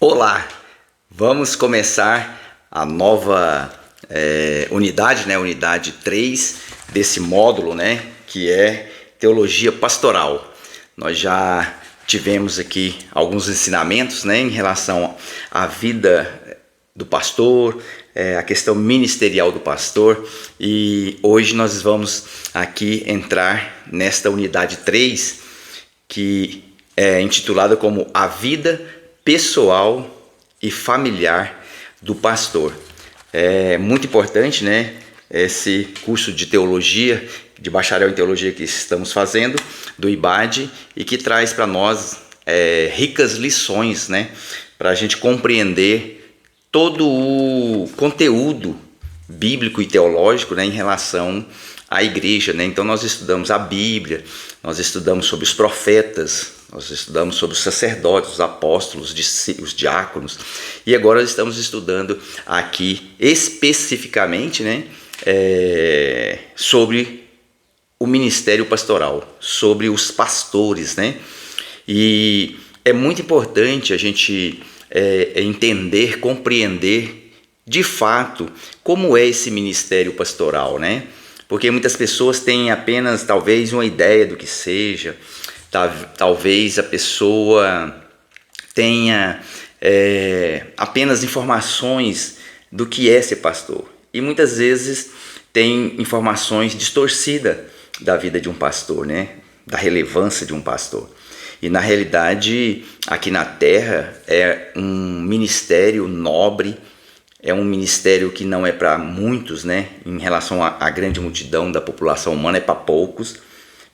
Olá, vamos começar a nova unidade, unidade 3 desse módulo, que é Teologia Pastoral. Nós já tivemos aqui alguns ensinamentos, em relação à vida do pastor, a questão ministerial do pastor, e hoje nós vamos aqui entrar nesta unidade 3, que é intitulada como A Vida Pessoal e Familiar do Pastor. É muito importante, esse curso de teologia, de bacharel em teologia que estamos fazendo, do IBAD, e que traz para nós ricas lições, para a gente compreender todo o conteúdo bíblico e teológico, em relação à igreja, Então nós estudamos a Bíblia, nós estudamos sobre os profetas, nós estudamos sobre os sacerdotes, os apóstolos, os diáconos, e agora estamos estudando aqui especificamente, sobre o ministério pastoral, sobre os pastores, E é muito importante a gente entender, compreender de fato como é esse ministério pastoral, Porque muitas pessoas têm apenas talvez uma ideia do que seja. Talvez a pessoa tenha apenas informações do que é ser pastor. E muitas vezes tem informações distorcidas da vida de um pastor, da relevância de um pastor. E na realidade, aqui na Terra, é um ministério nobre, é um ministério que não é para muitos, em relação à grande multidão da população humana, é para poucos.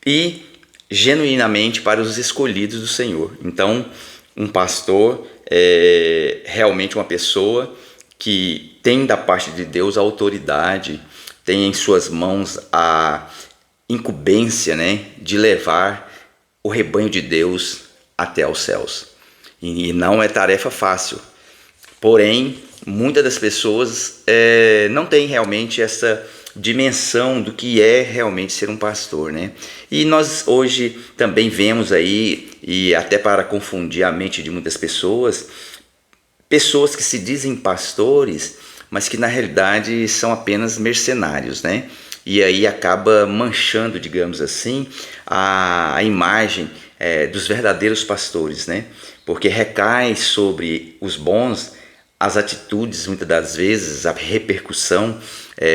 E genuinamente para os escolhidos do Senhor. Então, um pastor é realmente uma pessoa que tem da parte de Deus a autoridade, tem em suas mãos a incumbência, de levar o rebanho de Deus até aos céus. E não é tarefa fácil. Porém, muitas das pessoas não têm realmente essa dimensão do que é realmente ser um pastor, E nós hoje também vemos aí, e até para confundir a mente de muitas pessoas que se dizem pastores, mas que na realidade são apenas mercenários, E aí acaba manchando, digamos assim, a imagem dos verdadeiros pastores, Porque recai sobre os bons as atitudes, muitas das vezes, a repercussão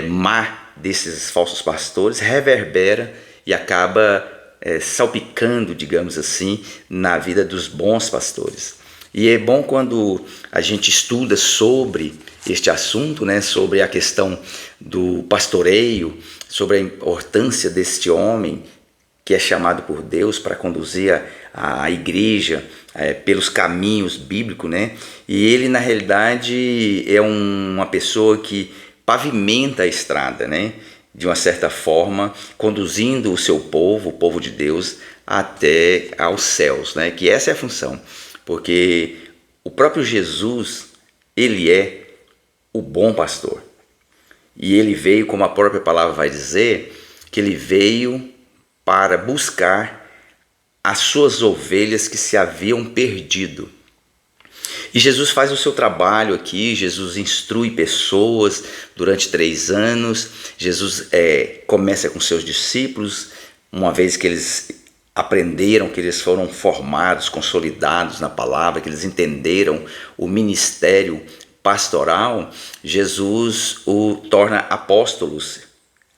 má desses falsos pastores reverbera e acaba salpicando, digamos assim, na vida dos bons pastores. E é bom quando a gente estuda sobre este assunto, sobre a questão do pastoreio, sobre a importância deste homem que é chamado por Deus para conduzir a igreja pelos caminhos bíblicos, E ele, na realidade, é uma pessoa que pavimenta a estrada, de uma certa forma, conduzindo o seu povo, o povo de Deus, até aos céus, Que essa é a função, porque o próprio Jesus, ele é o bom pastor. E ele veio, como a própria palavra vai dizer, que ele veio para buscar as suas ovelhas que se haviam perdido. E Jesus faz o seu trabalho aqui, Jesus instrui pessoas durante 3 anos, Jesus começa com seus discípulos, uma vez que eles aprenderam, que eles foram formados, consolidados na palavra, que eles entenderam o ministério pastoral, Jesus o torna apóstolos.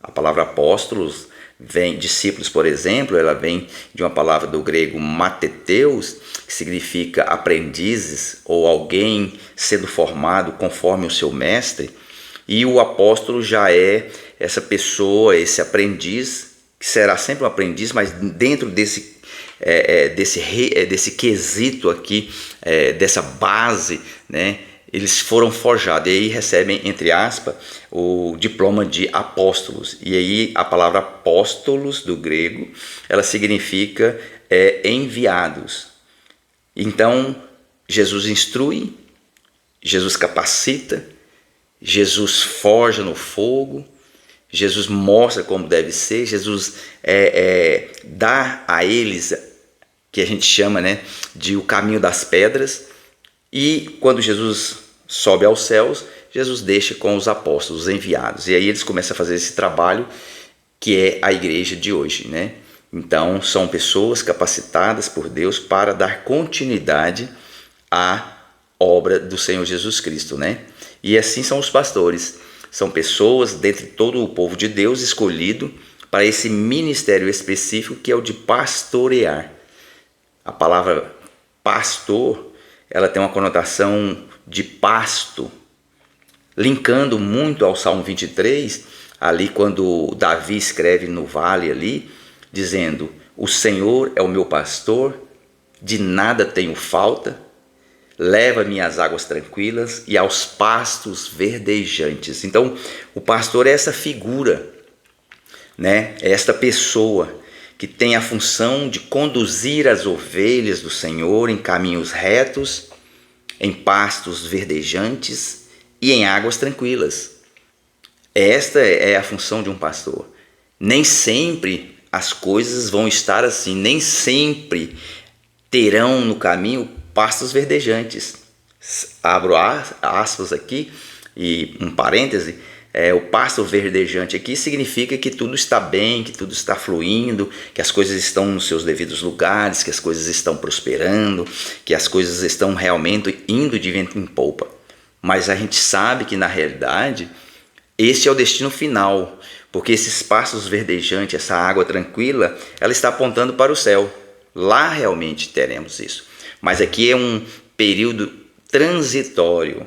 A palavra apóstolos vem, discípulos, por exemplo, ela vem de uma palavra do grego mateteus, que significa aprendizes ou alguém sendo formado conforme o seu mestre. E o apóstolo já é essa pessoa, esse aprendiz, que será sempre um aprendiz, mas dentro desse quesito aqui, dessa base, eles foram forjados, e aí recebem, entre aspas, o diploma de apóstolos. E aí a palavra apóstolos, do grego, ela significa enviados. Então, Jesus instrui, Jesus capacita, Jesus forja no fogo, Jesus mostra como deve ser, Jesus dá a eles, que a gente chama de o caminho das pedras, E quando Jesus sobe aos céus, Jesus deixa com os apóstolos, os enviados. E aí eles começam a fazer esse trabalho que é a igreja de hoje, né? Então, são pessoas capacitadas por Deus para dar continuidade à obra do Senhor Jesus Cristo, né? E assim são os pastores. São pessoas dentre todo o povo de Deus escolhido para esse ministério específico que é o de pastorear. A palavra pastor, ela tem uma conotação de pasto, linkando muito ao Salmo 23, ali quando Davi escreve no vale ali, dizendo: o Senhor é o meu pastor, de nada tenho falta, leva-me às águas tranquilas e aos pastos verdejantes. Então, o pastor é essa figura, né? É esta pessoa que tem a função de conduzir as ovelhas do Senhor em caminhos retos, em pastos verdejantes e em águas tranquilas. Esta é a função de um pastor. Nem sempre as coisas vão estar assim, nem sempre terão no caminho pastos verdejantes. Abro aspas aqui e um parêntese, o pasto verdejante aqui significa que tudo está bem, que tudo está fluindo, que as coisas estão nos seus devidos lugares, que as coisas estão prosperando, que as coisas estão realmente indo de vento em polpa. Mas a gente sabe que na realidade este é o destino final, porque esses pastos verdejantes, essa água tranquila, ela está apontando para o céu. Lá realmente teremos isso. Mas aqui é um período transitório,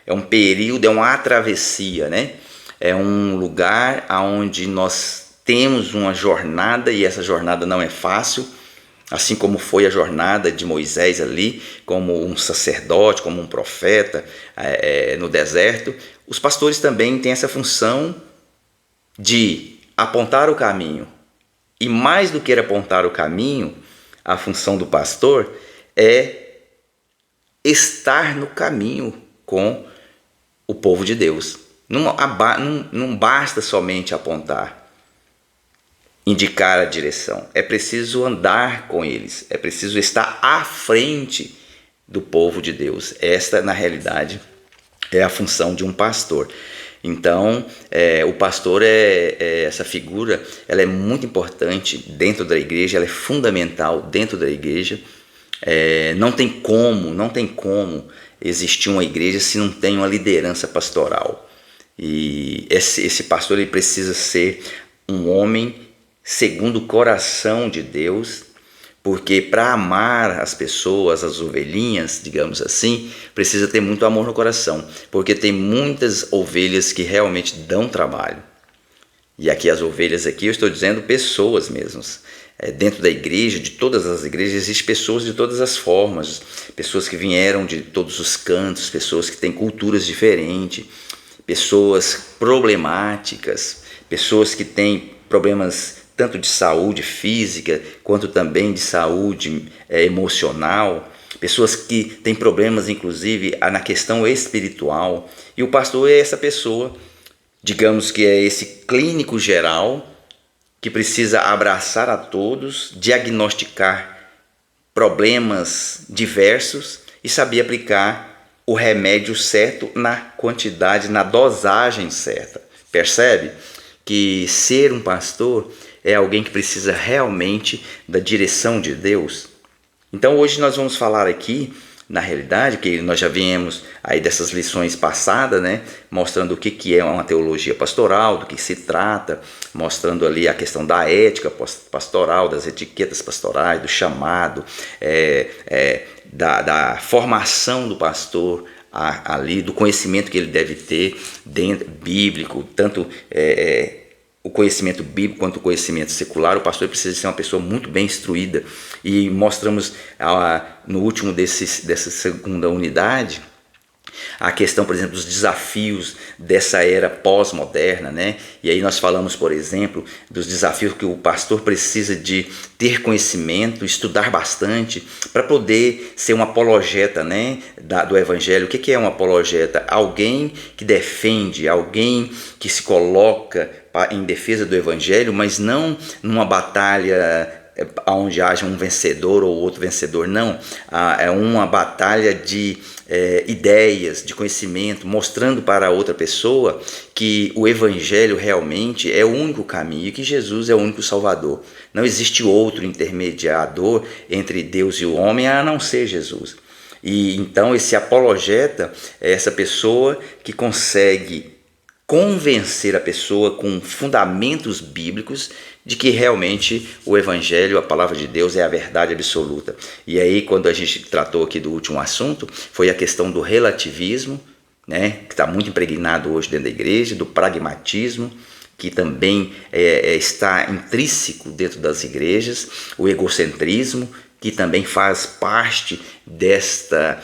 é um período, é uma travessia, né? É um lugar onde nós temos uma jornada e essa jornada não é fácil, assim como foi a jornada de Moisés ali, como um sacerdote, como um profeta no deserto. Os pastores também têm essa função de apontar o caminho. E mais do que apontar o caminho, a função do pastor é estar no caminho com o povo de Deus. Não basta somente apontar, indicar a direção. É preciso andar com eles. É preciso estar à frente do povo de Deus. Esta, na realidade, é a função de um pastor. Então, o pastor essa figura, ela é muito importante dentro da igreja, ela é fundamental dentro da igreja. Não tem como existir uma igreja se não tem uma liderança pastoral. E esse pastor ele precisa ser um homem segundo o coração de Deus, porque para amar as pessoas, as ovelhinhas, digamos assim, precisa ter muito amor no coração, porque tem muitas ovelhas que realmente dão trabalho. E aqui as ovelhas aqui eu estou dizendo pessoas mesmas. Dentro da igreja, de todas as igrejas, existem pessoas de todas as formas, pessoas que vieram de todos os cantos, pessoas que têm culturas diferentes, pessoas problemáticas, pessoas que têm problemas tanto de saúde física, quanto também de saúde emocional, pessoas que têm problemas inclusive na questão espiritual. E o pastor é essa pessoa, digamos que é esse clínico geral, que precisa abraçar a todos, diagnosticar problemas diversos e saber aplicar o remédio certo na quantidade, na dosagem certa. Percebe que ser um pastor é alguém que precisa realmente da direção de Deus? Então hoje nós vamos falar aqui, na realidade, que nós já viemos aí dessas lições passadas, né, mostrando o que é uma teologia pastoral, do que se trata, mostrando ali a questão da ética pastoral, das etiquetas pastorais, do chamado, da formação do pastor ali, do conhecimento que ele deve ter bíblico, tanto o conhecimento bíblico quanto o conhecimento secular. O pastor precisa ser uma pessoa muito bem instruída, e mostramos no último dessa segunda unidade a questão, por exemplo, dos desafios dessa era pós-moderna, né? E aí nós falamos, por exemplo, dos desafios que o pastor precisa de ter conhecimento, estudar bastante para poder ser um apologeta, né, do evangelho. O que é um apologeta? Alguém que defende, alguém que se coloca em defesa do evangelho, mas não numa batalha onde haja um vencedor ou outro vencedor, não. É uma batalha de ideias, de conhecimento, mostrando para a outra pessoa que o Evangelho realmente é o único caminho e que Jesus é o único Salvador. Não existe outro intermediador entre Deus e o homem a não ser Jesus. E então esse apologeta é essa pessoa que consegue convencer a pessoa com fundamentos bíblicos de que realmente o Evangelho, a palavra de Deus, é a verdade absoluta. E aí, quando a gente tratou aqui do último assunto, foi a questão do relativismo, né, que está muito impregnado hoje dentro da igreja, do pragmatismo, que também está intrínseco dentro das igrejas, o egocentrismo, que também faz parte desta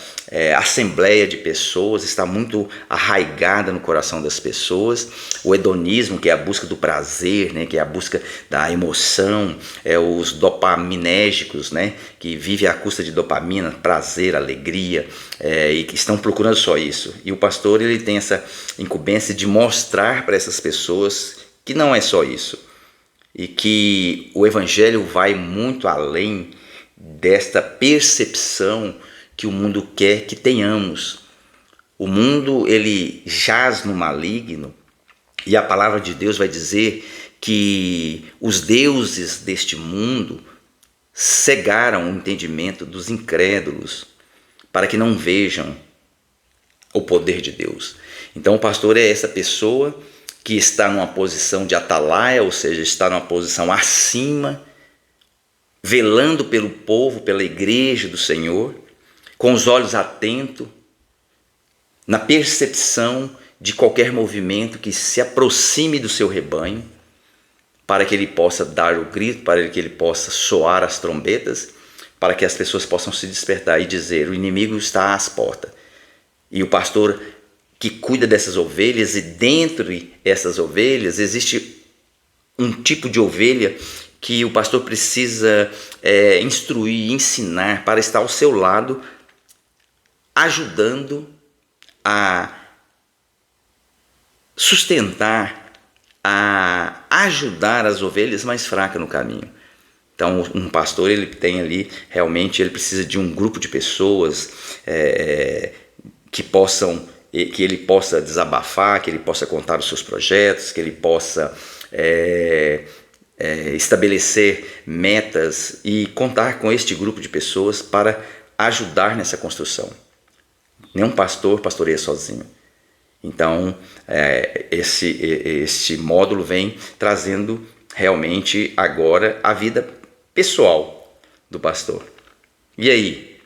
assembleia de pessoas, está muito arraigada no coração das pessoas. O hedonismo, que é a busca do prazer, né, que é a busca da emoção, os dopaminérgicos, né, que vivem à custa de dopamina, prazer, alegria, e que estão procurando só isso. E o pastor, ele tem essa incumbência de mostrar para essas pessoas que não é só isso, e que o Evangelho vai muito além desta percepção que o mundo quer que tenhamos. O mundo, ele jaz no maligno, e a palavra de Deus vai dizer que os deuses deste mundo cegaram o entendimento dos incrédulos para que não vejam o poder de Deus. Então o pastor é essa pessoa que está numa posição de atalaia, ou seja, está numa posição acima, velando pelo povo, pela igreja do Senhor, com os olhos atentos, na percepção de qualquer movimento que se aproxime do seu rebanho, para que ele possa dar o grito, para que ele possa soar as trombetas, para que as pessoas possam se despertar e dizer: o inimigo está às portas. E o pastor que cuida dessas ovelhas, e dentre essas ovelhas existe um tipo de ovelha que o pastor precisa instruir, ensinar, para estar ao seu lado, ajudando a sustentar, a ajudar as ovelhas mais fracas no caminho. Então um pastor, ele tem ali, realmente ele precisa de um grupo de pessoas que ele possa desabafar, que ele possa contar os seus projetos, que ele possa estabelecer metas e contar com este grupo de pessoas para ajudar nessa construção. Nenhum pastor pastoreia sozinho. Então este módulo vem trazendo realmente agora a vida pessoal do pastor. E aí,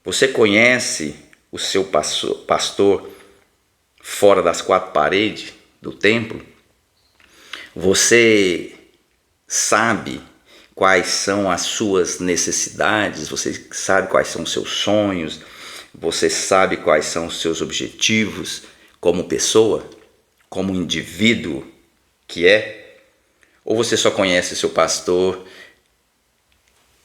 você conhece o seu pastor fora das quatro paredes do templo? Você sabe quais são as suas necessidades? Você sabe quais são os seus sonhos? Você sabe quais são os seus objetivos como pessoa, como indivíduo que é? Ou você só conhece seu pastor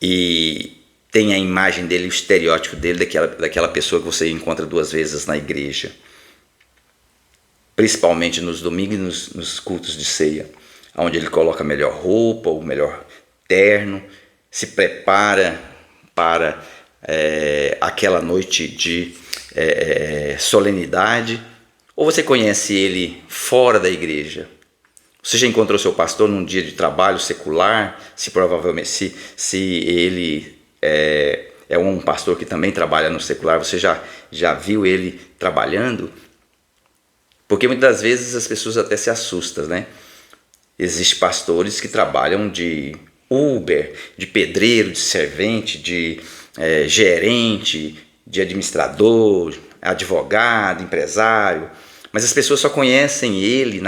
e tem a imagem dele, o estereótipo dele, daquela pessoa que você encontra 2 vezes na igreja, principalmente nos domingos e nos cultos de ceia, onde ele coloca a melhor roupa, o melhor terno, se prepara para aquela noite de solenidade? Ou você conhece ele fora da igreja? Você já encontrou seu pastor num dia de trabalho secular? Se provavelmente se ele é um pastor que também trabalha no secular, você já viu ele trabalhando? Porque muitas vezes as pessoas até se assustam, né? Existem pastores que trabalham de Uber, de pedreiro, de servente, de gerente, de administrador, advogado, empresário. Mas as pessoas só conhecem ele,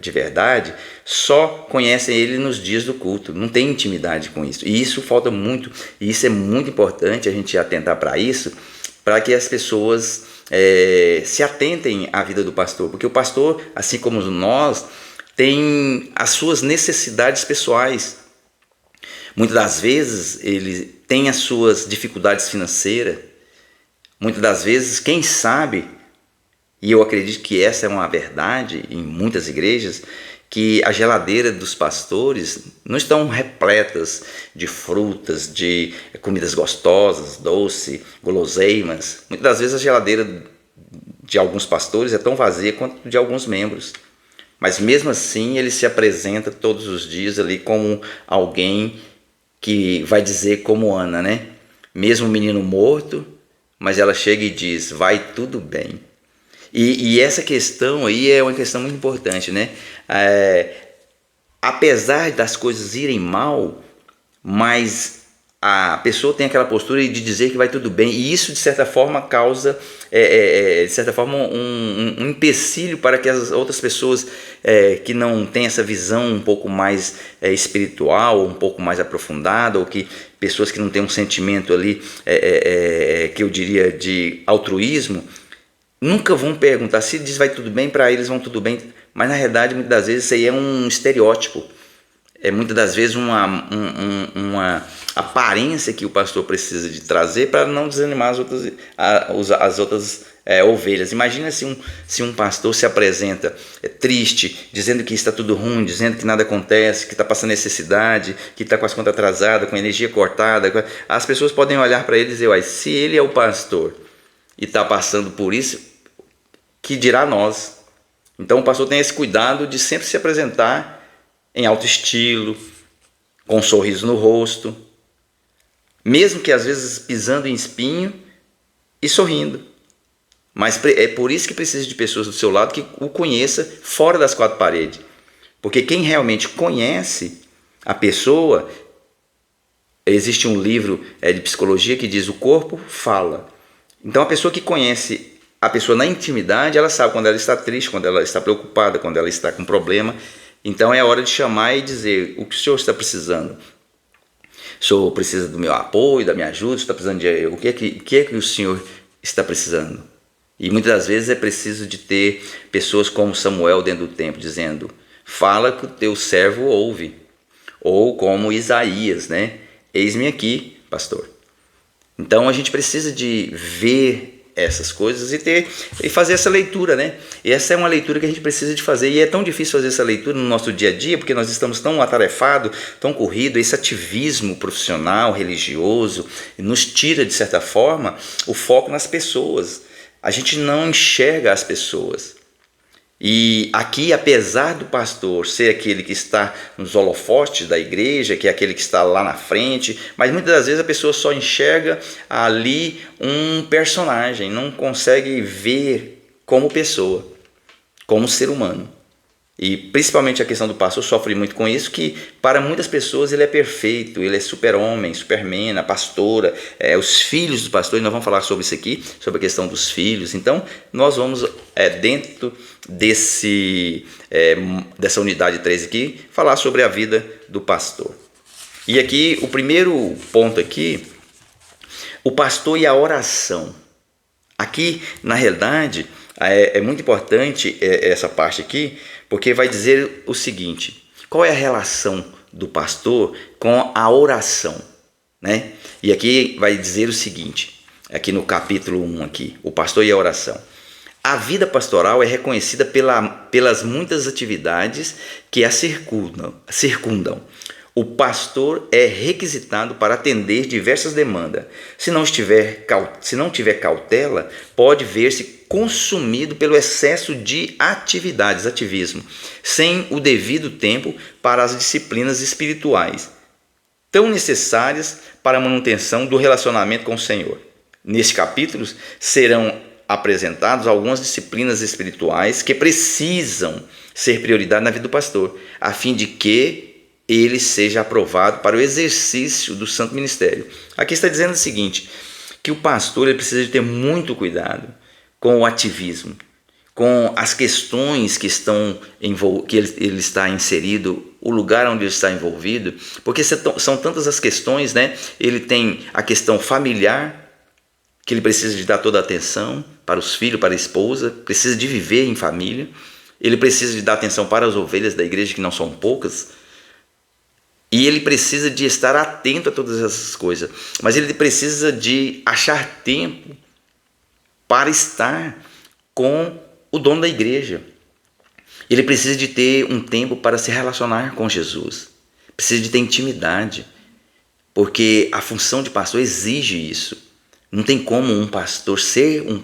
de verdade, só conhecem ele nos dias do culto, não tem intimidade com isso. E isso falta muito, e isso é muito importante a gente atentar para isso, para que as pessoas se atentem à vida do pastor. Porque o pastor, assim como nós, tem as suas necessidades pessoais. Muitas das vezes ele tem as suas dificuldades financeiras. Muitas das vezes, quem sabe, e eu acredito que essa é uma verdade em muitas igrejas, que a geladeira dos pastores não estão repletas de frutas, de comidas gostosas, doce, guloseimas. Muitas das vezes a geladeira de alguns pastores é tão vazia quanto de alguns membros. Mas mesmo assim ele se apresenta todos os dias ali como alguém que vai dizer como Ana, né? Mesmo o menino morto, mas ela chega e diz, vai tudo bem. E essa questão aí é uma questão muito importante, né? Apesar das coisas irem mal, mas a pessoa tem aquela postura de dizer que vai tudo bem, e isso de certa forma causa de certa forma um empecilho para que as outras pessoas que não têm essa visão um pouco mais espiritual, um pouco mais aprofundada, ou que pessoas que não têm um sentimento ali que eu diria de altruísmo, nunca vão perguntar. Se diz vai tudo bem, para eles vão tudo bem, mas na realidade muitas das vezes isso aí é um estereótipo. É muitas das vezes uma aparência que o pastor precisa de trazer para não desanimar as outras ovelhas. Imagina se um pastor se apresenta triste, dizendo que está tudo ruim, dizendo que nada acontece, que está passando necessidade, que está com as contas atrasadas, com a energia cortada. As pessoas podem olhar para ele e dizer, uai, se ele é o pastor e está passando por isso, que dirá nós? Então o pastor tem esse cuidado de sempre se apresentar em alto estilo, com um sorriso no rosto, mesmo que às vezes pisando em espinho e sorrindo. Mas é por isso que precisa de pessoas do seu lado que o conheça fora das quatro paredes. Porque quem realmente conhece a pessoa, existe um livro de psicologia que diz o corpo fala. Então a pessoa que conhece a pessoa na intimidade, ela sabe quando ela está triste, quando ela está preocupada, quando ela está com problema. Então é hora de chamar e dizer o que o senhor está precisando. O senhor precisa do meu apoio, da minha ajuda, está precisando de o que é que o senhor está precisando? E muitas das vezes é preciso de ter pessoas como Samuel dentro do templo dizendo, fala que o teu servo ouve. Ou como Isaías, né? Eis-me aqui, pastor. Então a gente precisa de ver essas coisas e fazer essa leitura, né? E essa é uma leitura que a gente precisa de fazer, e é tão difícil fazer essa leitura no nosso dia a dia, porque nós estamos tão atarefados, tão corridos, esse ativismo profissional, religioso, nos tira, de certa forma, o foco nas pessoas. A gente não enxerga as pessoas. E aqui, apesar do pastor ser aquele que está nos holofotes da igreja, que é aquele que está lá na frente, mas muitas das vezes a pessoa só enxerga ali um personagem, não consegue ver como pessoa, como ser humano. E principalmente a questão do pastor sofre muito com isso, que para muitas pessoas ele é perfeito, ele é super-homem, superman, a pastora, os filhos do pastor, e nós vamos falar sobre isso aqui, sobre a questão dos filhos. Então nós vamos dentro dessa unidade 3 aqui, falar sobre a vida do pastor. E aqui o primeiro ponto aqui, o pastor e a oração. Aqui na realidade é muito importante essa parte aqui, porque vai dizer o seguinte, qual é a relação do pastor com a oração, né? E aqui vai dizer o seguinte, aqui no capítulo 1 aqui, o pastor e a oração. A vida pastoral é reconhecida pelas muitas atividades que a circundam. O pastor é requisitado para atender diversas demandas. Se não tiver cautela, pode ver-se consumido pelo excesso de ativismo, sem o devido tempo para as disciplinas espirituais, tão necessárias para a manutenção do relacionamento com o Senhor. Neste capítulo serão apresentadas algumas disciplinas espirituais que precisam ser prioridade na vida do pastor, a fim de que ele seja aprovado para o exercício do santo ministério. Aqui está dizendo o seguinte, que o pastor ele precisa de ter muito cuidado com o ativismo, com as questões que ele está inserido, o lugar onde ele está envolvido, porque são tantas as questões, né? Ele tem a questão familiar, que ele precisa de dar toda a atenção para os filhos, para a esposa, precisa de viver em família, ele precisa de dar atenção para as ovelhas da igreja, que não são poucas, e ele precisa de estar atento a todas essas coisas, mas ele precisa de achar tempo para estar com o dono da igreja. Ele precisa de ter um tempo para se relacionar com Jesus. Precisa de ter intimidade, porque a função de pastor exige isso. Não tem como um pastor, ser um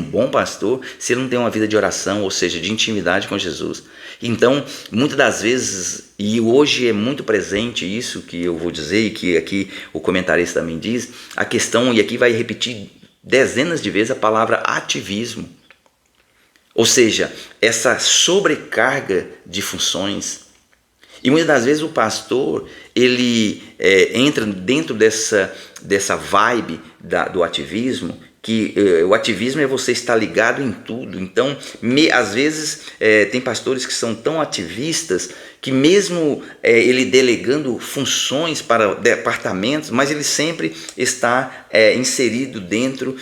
bom pastor, se ele não tem uma vida de oração, ou seja, de intimidade com Jesus. Então, muitas das vezes, e hoje é muito presente isso que eu vou dizer, e que aqui o comentarista também diz, a questão, e aqui vai repetir dezenas de vezes a palavra ativismo. Ou seja, essa sobrecarga de funções. E muitas das vezes o pastor, ele entra dentro dessa vibe do ativismo, que o ativismo é você estar ligado em tudo. Então, às vezes, tem pastores que são tão ativistas que mesmo ele delegando funções para departamentos, mas ele sempre está inserido dentro,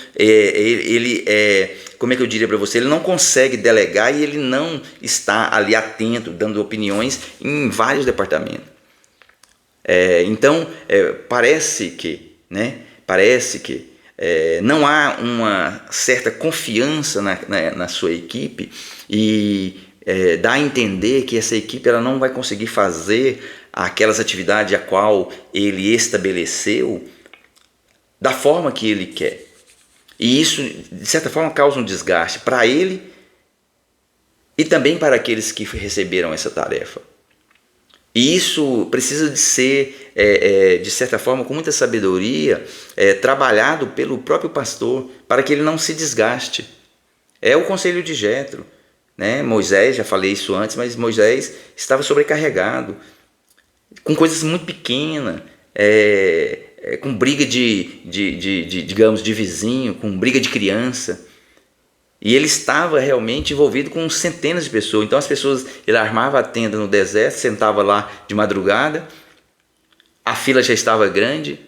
como é que eu diria para você, ele não consegue delegar e ele não está ali atento, dando opiniões em vários departamentos. Então, parece que não há uma certa confiança na sua equipe e dá a entender que essa equipe ela não vai conseguir fazer aquelas atividades a qual ele estabeleceu da forma que ele quer. E isso, de certa forma, causa um desgaste para ele e também para aqueles que receberam essa tarefa. E isso precisa de ser, de certa forma, com muita sabedoria, trabalhado pelo próprio pastor, para que ele não se desgaste. É o conselho de Jetro, né? Moisés, já falei isso antes, mas Moisés estava sobrecarregado, com coisas muito pequenas, com briga digamos, de vizinho, com briga de criança. E ele estava realmente envolvido com centenas de pessoas. Então as pessoas, ele armava a tenda no deserto, sentava lá de madrugada, a fila já estava grande,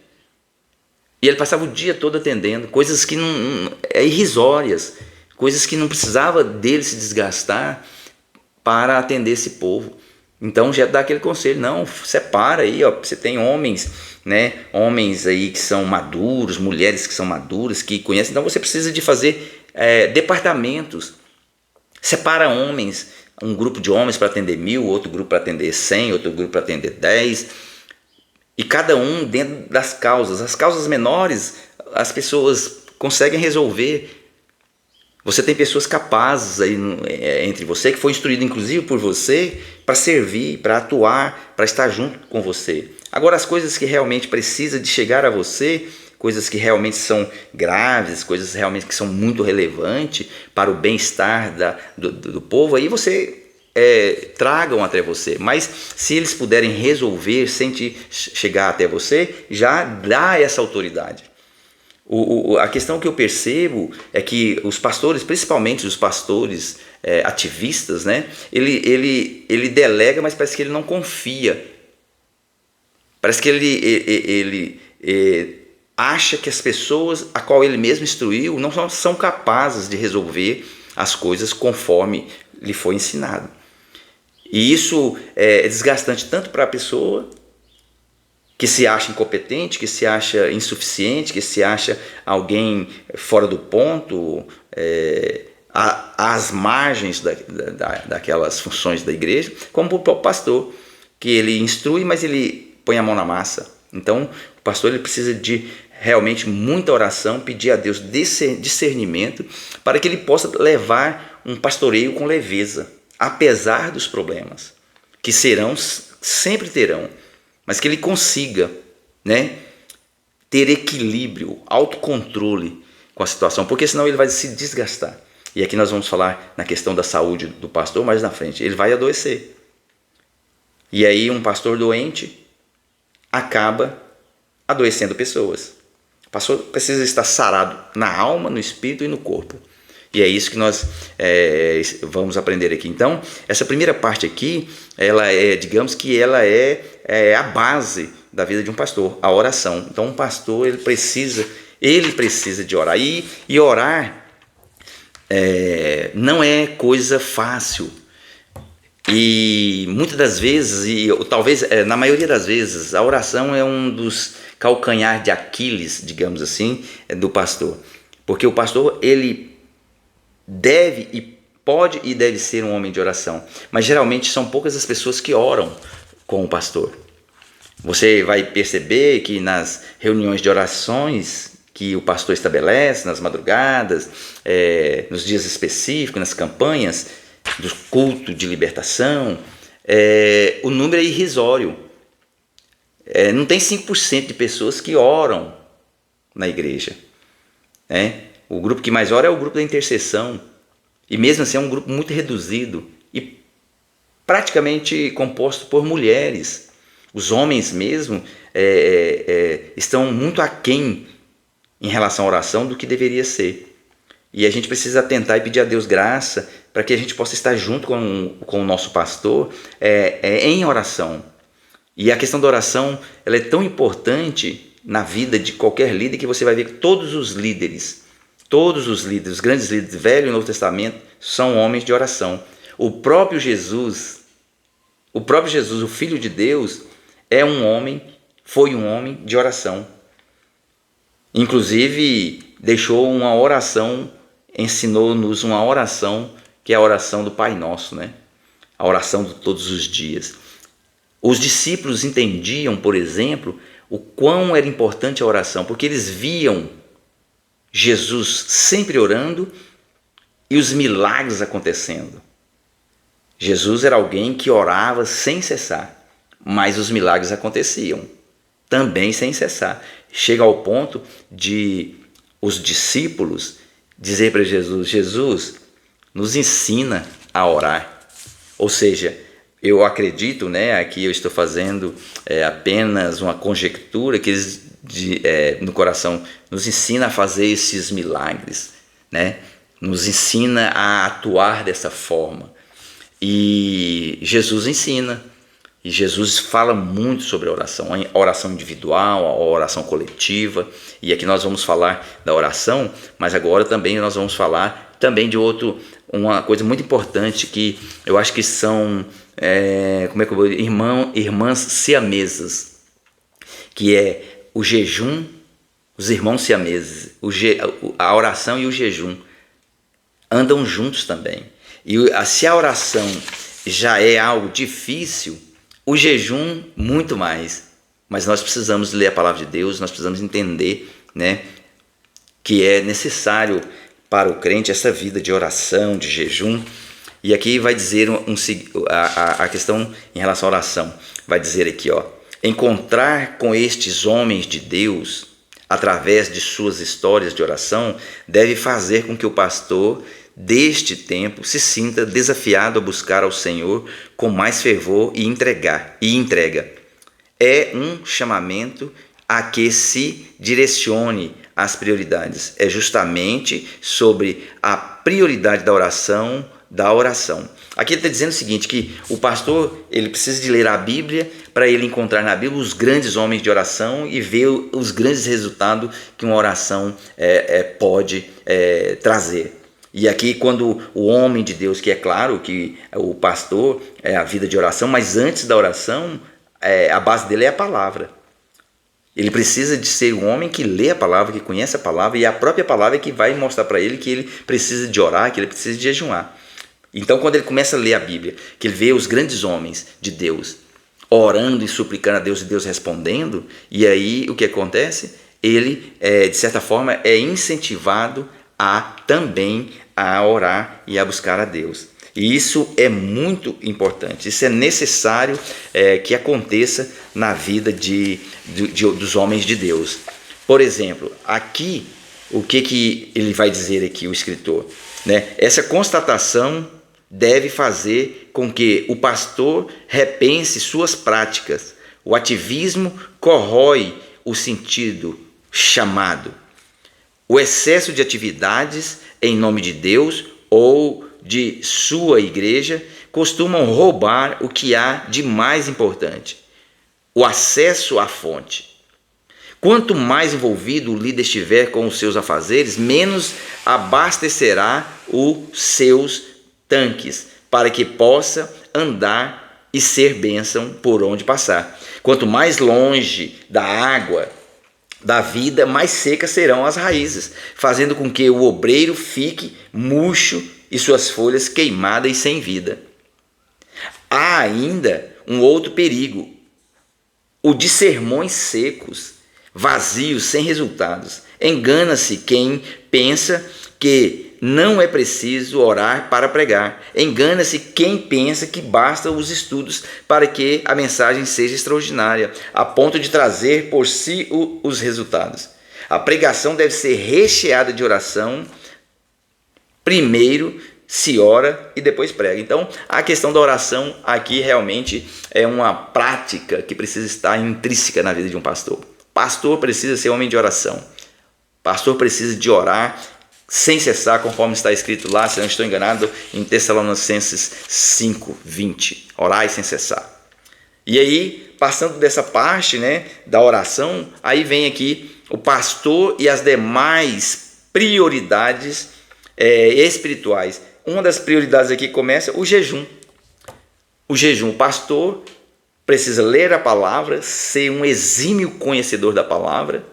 e ele passava o dia todo atendendo, coisas que não irrisórias, coisas que não precisava dele se desgastar para atender esse povo. Então já dá aquele conselho, não, separa aí, ó, você tem homens, né, homens aí que são maduros, mulheres que são maduras, que conhecem, então você precisa de fazer departamentos, separa homens, um grupo de homens para atender 1000, outro grupo para atender 100, outro grupo para atender 10, e cada um dentro das causas. As causas menores as pessoas conseguem resolver. Você tem pessoas capazes aí entre você, que foi instruído inclusive por você, para servir, para atuar, para estar junto com você. Agora as coisas que realmente precisam de chegar a você, coisas que realmente são graves, coisas realmente que são muito relevantes para o bem-estar do povo, aí você tragam até você. Mas se eles puderem resolver sem chegar até você, já dá essa autoridade. A questão que eu percebo é que os pastores, principalmente os pastores ativistas, né, ele delega, mas parece que ele não confia. Parece que ele acha que as pessoas a qual ele mesmo instruiu não são capazes de resolver as coisas conforme lhe foi ensinado. E isso é desgastante tanto para a pessoa que se acha incompetente, que se acha insuficiente, que se acha alguém fora do ponto, às margens daquelas funções da igreja, como o próprio pastor, que ele instrui, mas ele põe a mão na massa. Então, o pastor ele precisa de realmente muita oração, pedir a Deus discernimento para que ele possa levar um pastoreio com leveza, apesar dos problemas, que sempre terão, mas que ele consiga, né, ter equilíbrio, autocontrole com a situação, porque senão ele vai se desgastar. E aqui nós vamos falar na questão da saúde do pastor mais na frente. Ele vai adoecer. E aí um pastor doente acaba adoecendo pessoas. O pastor precisa estar sarado na alma, no espírito e no corpo. E é isso que nós vamos aprender aqui. Então, essa primeira parte aqui, digamos que ela é a base da vida de um pastor, a oração. Então, um pastor ele precisa de orar. E orar não é coisa fácil. E muitas das vezes, talvez na maioria das vezes, a oração é um dos calcanhar de Aquiles, digamos assim, do pastor. Porque o pastor ele deve e pode e deve ser um homem de oração, mas geralmente são poucas as pessoas que oram com o pastor. Você vai perceber que nas reuniões de orações que o pastor estabelece, nas madrugadas, nos dias específicos, nas campanhas do culto de libertação, o número é irrisório. Não tem 5% de pessoas que oram na igreja. O grupo que mais ora é o grupo da intercessão. E mesmo assim é um grupo muito reduzido e praticamente composto por mulheres. Os homens mesmo estão muito aquém em relação à oração do que deveria ser. E a gente precisa atentar e pedir a Deus graça para que a gente possa estar junto com o nosso pastor em oração. E a questão da oração ela é tão importante na vida de qualquer líder que você vai ver que todos os líderes, os grandes líderes do Velho e Novo Testamento, são homens de oração. O próprio Jesus, o Filho de Deus, foi um homem de oração. Inclusive, deixou uma oração, ensinou-nos uma oração, que é a oração do Pai Nosso, né? A oração de todos os dias. Os discípulos entendiam, por exemplo, o quão era importante a oração, porque eles viam Jesus sempre orando e os milagres acontecendo. Jesus era alguém que orava sem cessar, mas os milagres aconteciam também sem cessar. Chega ao ponto de os discípulos dizer para Jesus: Jesus, nos ensina a orar. Ou seja, eu acredito, aqui eu estou fazendo apenas uma conjectura, que eles no coração nos ensina a fazer esses milagres, nos ensina a atuar dessa forma. E Jesus ensina. E Jesus fala muito sobre a oração individual, a oração coletiva. E aqui nós vamos falar da oração, mas agora também nós vamos falar também de uma coisa muito importante que eu acho que são irmãs siamesas, que é o jejum, os irmãos siameses, a oração e o jejum andam juntos também. E se a oração já é algo difícil, o jejum muito mais. Mas nós precisamos ler a palavra de Deus, nós precisamos entender, que é necessário para o crente essa vida de oração, de jejum. E aqui vai dizer a questão em relação à oração. Vai dizer aqui, encontrar com estes homens de Deus, através de suas histórias de oração, deve fazer com que o pastor deste tempo se sinta desafiado a buscar ao Senhor com mais fervor e entrega. É um chamamento a que se direcione as prioridades. É justamente sobre a prioridade da oração. Aqui ele está dizendo o seguinte, que o pastor ele precisa de ler a Bíblia para ele encontrar na Bíblia os grandes homens de oração e ver os grandes resultados que uma oração pode trazer. E aqui quando o homem de Deus, que é claro que o pastor é a vida de oração, mas antes da oração, a base dele é a palavra. Ele precisa de ser um homem que lê a palavra, que conhece a palavra, e a própria palavra é que vai mostrar para ele que ele precisa de orar, que ele precisa de jejuar. Então quando ele começa a ler a Bíblia, que ele vê os grandes homens de Deus orando e suplicando a Deus e Deus respondendo, e aí o que acontece? Ele, de certa forma, é incentivado também a orar e a buscar a Deus. E isso é muito importante, isso é necessário que aconteça na vida dos homens de Deus. Por exemplo, aqui, o que ele vai dizer aqui, o escritor? Essa constatação deve fazer com que o pastor repense suas práticas. O ativismo corrói o sentido chamado. O excesso de atividades em nome de Deus ou de sua igreja costumam roubar o que há de mais importante: o acesso à fonte. Quanto mais envolvido o líder estiver com os seus afazeres, menos abastecerá os seus tanques, para que possa andar e ser bênção por onde passar. Quanto mais longe da água da vida, mais secas serão as raízes, fazendo com que o obreiro fique murcho e suas folhas queimadas e sem vida. Há ainda um outro perigo, o de sermões secos, vazios, sem resultados. Engana-se quem pensa que não é preciso orar para pregar. Engana-se quem pensa que basta os estudos para que a mensagem seja extraordinária, a ponto de trazer por si os resultados. A pregação deve ser recheada de oração. Primeiro se ora e depois prega. Então, a questão da oração aqui realmente é uma prática que precisa estar intrínseca na vida de um pastor. Pastor precisa ser homem de oração. Pastor precisa de orar sem cessar, conforme está escrito lá, se não estou enganado, em Tessalonicenses 5:20. Orai sem cessar. E aí, passando dessa parte, né, da oração, aí vem aqui o pastor e as demais prioridades espirituais. Uma das prioridades aqui começa o jejum. O jejum, o pastor precisa ler a palavra, ser um exímio conhecedor da palavra,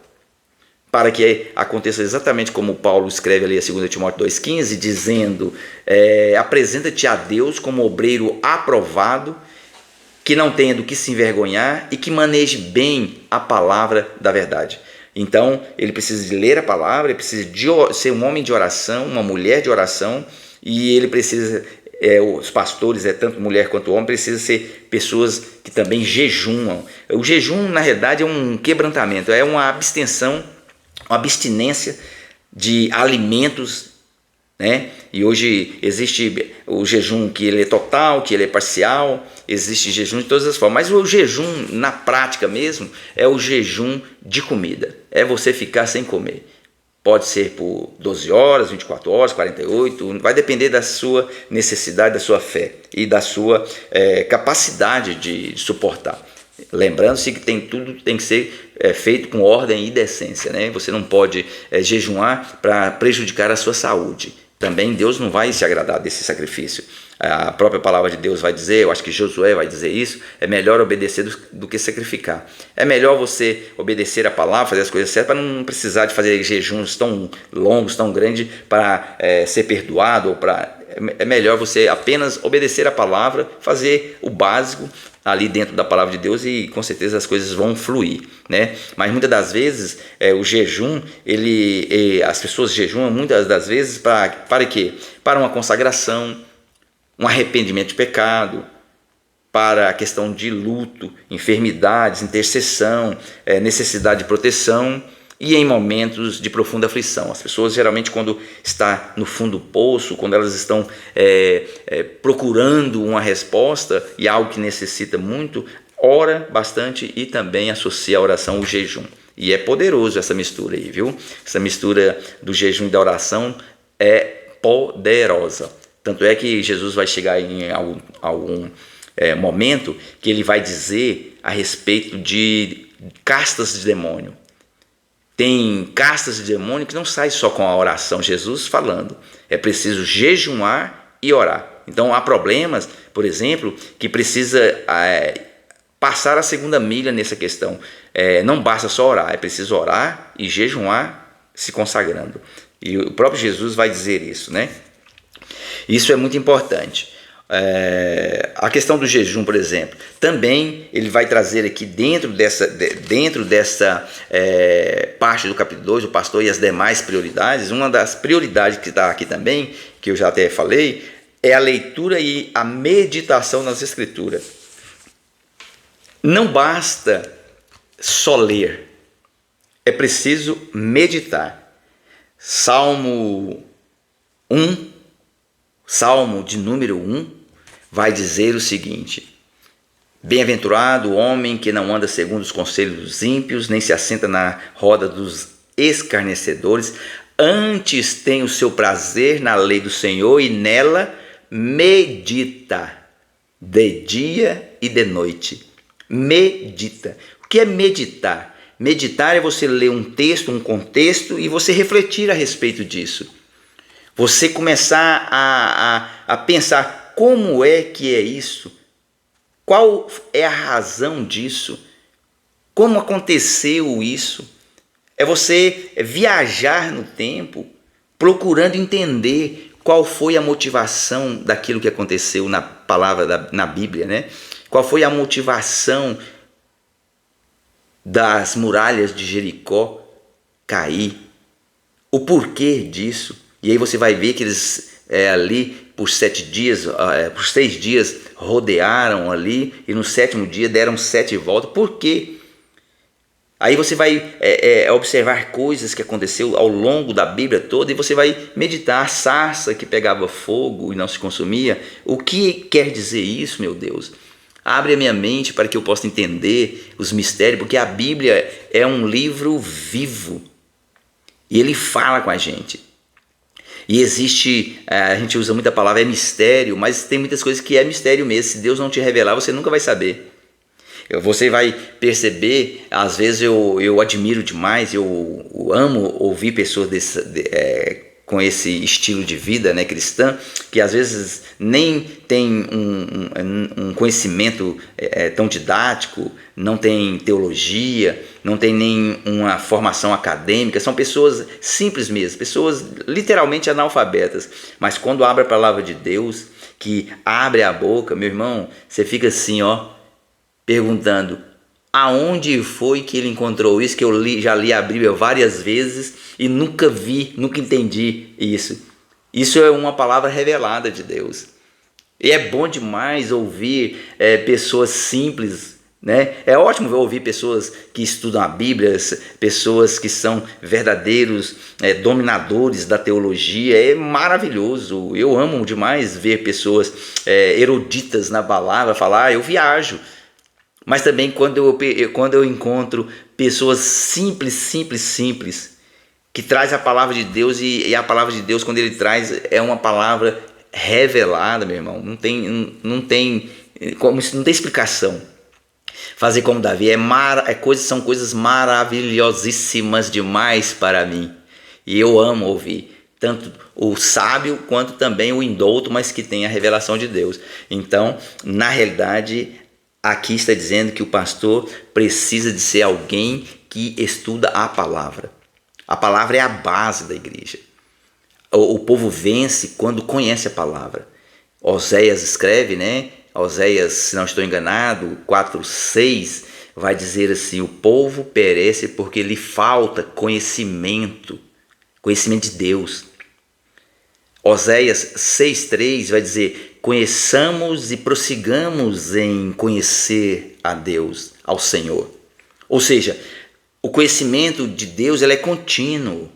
para que aconteça exatamente como Paulo escreve ali a 2 Timóteo 2,15, dizendo, apresenta-te a Deus como obreiro aprovado, que não tenha do que se envergonhar e que maneje bem a palavra da verdade. Então, ele precisa de ler a palavra, ele precisa de ser um homem de oração, uma mulher de oração, e ele precisa, os pastores, tanto mulher quanto homem, precisam ser pessoas que também jejuam. O jejum, na realidade, é um quebrantamento, é uma abstenção, uma abstinência de alimentos, né? E hoje existe o jejum que ele é total, que ele é parcial, existe jejum de todas as formas, mas o jejum na prática mesmo é o jejum de comida, é você ficar sem comer. Pode ser por 12 horas, 24 horas, 48, vai depender da sua necessidade, da sua fé e da sua capacidade de suportar. Lembrando-se que tudo tem que ser feito com ordem e decência, né? Você não pode jejuar para prejudicar a sua saúde. Também Deus não vai se agradar desse sacrifício. A própria palavra de Deus vai dizer, eu acho que Josué vai dizer isso, é melhor obedecer do que sacrificar. É melhor você obedecer a palavra, fazer as coisas certas, para não precisar de fazer jejuns tão longos, tão grandes, para ser perdoado. É melhor você apenas obedecer a palavra, fazer o básico ali dentro da palavra de Deus e com certeza as coisas vão fluir, né? Mas muitas das vezes o jejum, as pessoas jejuam muitas das vezes para quê? Para uma consagração, um arrependimento de pecado, para a questão de luto, enfermidades, intercessão, necessidade de proteção e em momentos de profunda aflição. As pessoas geralmente quando está no fundo do poço, quando elas estão procurando uma resposta e algo que necessita muito, ora bastante e também associa a oração ao jejum. E é poderoso essa mistura aí, viu? Essa mistura do jejum e da oração é poderosa. Tanto é que Jesus vai chegar em algum momento que ele vai dizer a respeito de castas de demônio. Tem castas de demônio que não sai só com a oração. Jesus falando, é preciso jejuar e orar. Então há problemas, por exemplo, que precisa passar a segunda milha nessa questão. Não basta só orar, é preciso orar e jejuar se consagrando. E o próprio Jesus vai dizer isso, né? Isso é muito importante. A questão do jejum, por exemplo, também ele vai trazer aqui dentro dessa parte do capítulo 2, o pastor e as demais prioridades. Uma das prioridades que está aqui também, que eu já até falei, é a leitura e a meditação nas escrituras. Não basta só ler, é preciso meditar. Salmo de número 1 vai dizer o seguinte: bem-aventurado o homem que não anda segundo os conselhos dos ímpios, nem se assenta na roda dos escarnecedores, antes tem o seu prazer na lei do Senhor e nela medita de dia e de noite. Medita. O que é meditar? Meditar é você ler um texto, um contexto e você refletir a respeito disso. Você começar a pensar como é que é isso, qual é a razão disso, como aconteceu isso. É você viajar no tempo, procurando entender qual foi a motivação daquilo que aconteceu na palavra, na Bíblia, né? Qual foi a motivação das muralhas de Jericó cair? O porquê disso? E aí você vai ver que eles ali por 7 dias, por 6 dias rodearam ali e no 7º dia deram 7 voltas. Por quê? Aí você vai observar coisas que aconteceu ao longo da Bíblia toda e você vai meditar. A sarça que pegava fogo e não se consumia. O que quer dizer isso, meu Deus? Abre a minha mente para que eu possa entender os mistérios, porque a Bíblia é um livro vivo e ele fala com a gente. E existe, a gente usa muita palavra, é mistério, mas tem muitas coisas que é mistério mesmo. Se Deus não te revelar, você nunca vai saber. Você vai perceber, às vezes eu admiro demais, eu amo ouvir pessoas com esse estilo de vida, né, cristã, que às vezes nem tem um conhecimento tão didático, não tem teologia, não tem nem uma formação acadêmica, são pessoas simples mesmo, pessoas literalmente analfabetas, mas quando abre a palavra de Deus, que abre a boca, meu irmão, você fica assim, perguntando aonde foi que ele encontrou isso, que eu já li a Bíblia várias vezes e nunca entendi isso. Isso é uma palavra revelada de Deus. E é bom demais ouvir pessoas simples, né? É ótimo ouvir pessoas que estudam a Bíblia, pessoas que são verdadeiros dominadores da teologia. É maravilhoso. Eu amo demais ver pessoas eruditas na palavra falar, eu viajo. Mas também quando eu encontro pessoas simples, que traz a palavra de Deus, e a palavra de Deus, quando ele traz, é uma palavra revelada, meu irmão. Não tem explicação. Fazer como Davi são coisas maravilhosíssimas demais para mim. E eu amo ouvir tanto o sábio quanto também o indouto, mas que tem a revelação de Deus. Então, na realidade, aqui está dizendo que o pastor precisa de ser alguém que estuda a palavra. A palavra é a base da igreja. O povo vence quando conhece a palavra. Oséias escreve, né? Oséias, se não estou enganado, 4:6, vai dizer assim: o povo perece porque lhe falta conhecimento de Deus. Oséias 6:3 vai dizer: conheçamos e prossigamos em conhecer a Deus, ao Senhor. Ou seja, o conhecimento de Deus ele é contínuo.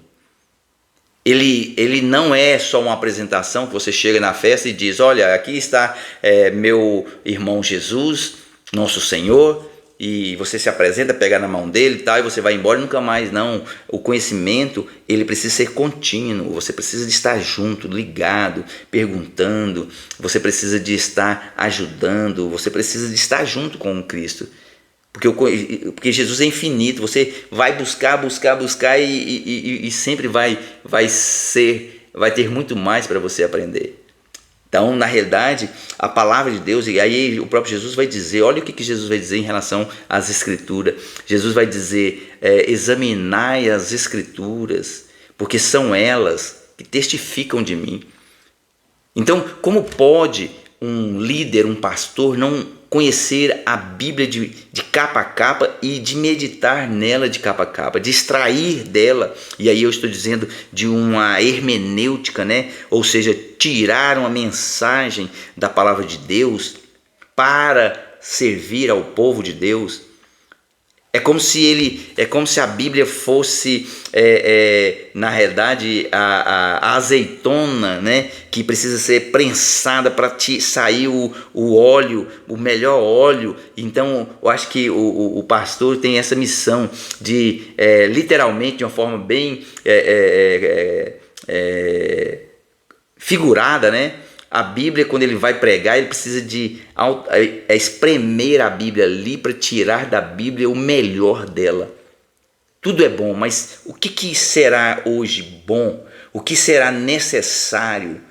Ele não é só uma apresentação que você chega na festa e diz: olha, aqui está meu irmão Jesus, nosso Senhor, e você se apresenta, pega na mão dele e tal, e você vai embora e nunca mais. Não, o conhecimento ele precisa ser contínuo, você precisa de estar junto, ligado, perguntando, você precisa de estar ajudando, você precisa de estar junto com o Cristo. Porque Jesus é infinito, você vai buscar e sempre vai ter muito mais para você aprender. Então, na realidade, a palavra de Deus, e aí o próprio Jesus vai dizer, olha o que Jesus vai dizer em relação às Escrituras. Jesus vai dizer, examinai as Escrituras, porque são elas que testificam de mim. Então, como pode um líder, um pastor, não conhecer a Bíblia de capa a capa e de meditar nela de capa a capa, de extrair dela, e aí eu estou dizendo de uma hermenêutica, né? Ou seja, tirar uma mensagem da palavra de Deus para servir ao povo de Deus. É como se a Bíblia fosse, na realidade, a azeitona, né, que precisa ser prensada para sair o óleo, o melhor óleo. Então, eu acho que o pastor tem essa missão de, literalmente, de uma forma bem figurada, né? A Bíblia, quando ele vai pregar, ele precisa de espremer a Bíblia ali para tirar da Bíblia o melhor dela. Tudo é bom, mas o que será hoje bom? O que será necessário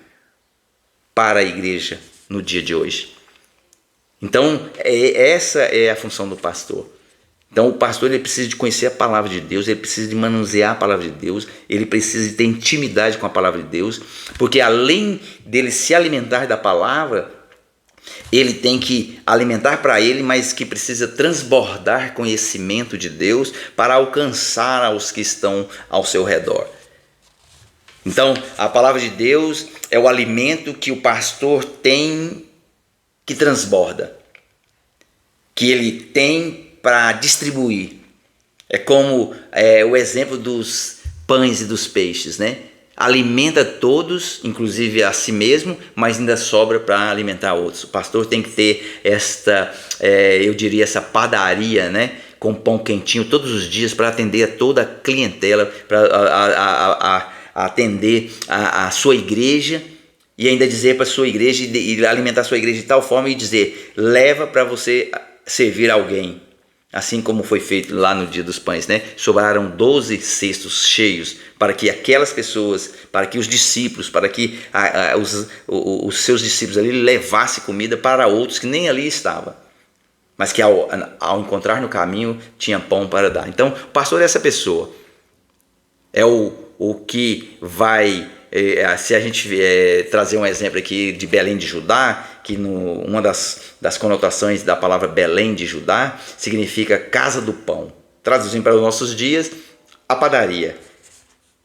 para a igreja no dia de hoje? Então, essa é a função do pastor. Então o pastor ele precisa de conhecer a palavra de Deus, ele precisa de manusear a palavra de Deus, ele precisa de ter intimidade com a palavra de Deus, porque além dele se alimentar da palavra, ele tem que alimentar para ele, mas que precisa transbordar conhecimento de Deus para alcançar aos que estão ao seu redor. Então, a palavra de Deus é o alimento que o pastor tem que transborda, que ele tem para distribuir. É como o exemplo dos pães e dos peixes, né? Alimenta todos, inclusive a si mesmo, mas ainda sobra para alimentar outros. O pastor tem que ter eu diria, essa padaria, né? Com pão quentinho todos os dias para atender a toda a clientela, para atender a sua igreja e ainda dizer para a sua igreja e alimentar a sua igreja de tal forma e dizer, leva para você servir alguém. Assim como foi feito lá no dia dos pães, né? Sobraram 12 cestos cheios para que aquelas pessoas, para que os discípulos, para que os seus discípulos ali levassem comida para outros que nem ali estavam, mas que ao encontrar no caminho tinha pão para dar. Então, o pastor é essa pessoa, é o que vai, se a gente trazer um exemplo aqui de Belém de Judá, que uma das conotações da palavra Belém de Judá significa casa do pão. Traduzindo para os nossos dias, a padaria.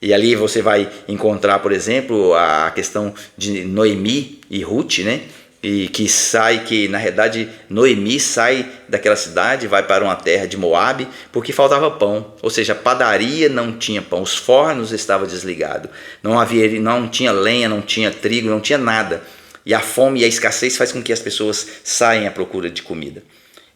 E ali você vai encontrar, por exemplo, a questão de Noemi e Ruth, né? E que na realidade Noemi sai daquela cidade, vai para uma terra de Moabe, porque faltava pão, ou seja, a padaria não tinha pão, os fornos estavam desligados, não tinha lenha, não tinha trigo, não tinha nada, e a fome e a escassez faz com que as pessoas saiam à procura de comida.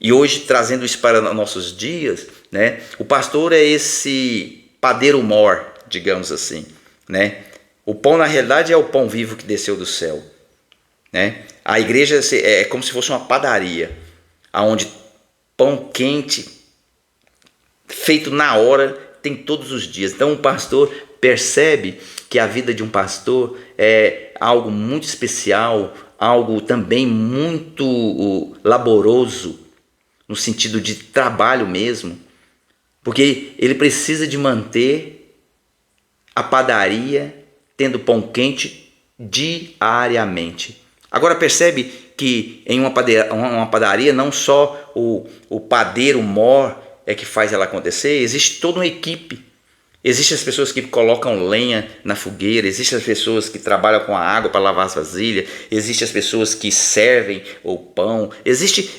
E hoje, trazendo isso para nossos dias, né, o pastor é esse padeiro mor, digamos assim, né? O pão na realidade é o pão vivo que desceu do céu, né? A igreja é como se fosse uma padaria, onde pão quente, feito na hora, tem todos os dias. Então o pastor percebe que a vida de um pastor é algo muito especial, algo também muito laboroso, no sentido de trabalho mesmo, porque ele precisa de manter a padaria tendo pão quente diariamente. Agora percebe que em uma padaria não só o padeiro mor é que faz ela acontecer, existe toda uma equipe. Existem as pessoas que colocam lenha na fogueira, existem as pessoas que trabalham com a água para lavar as vasilhas, existem as pessoas que servem o pão,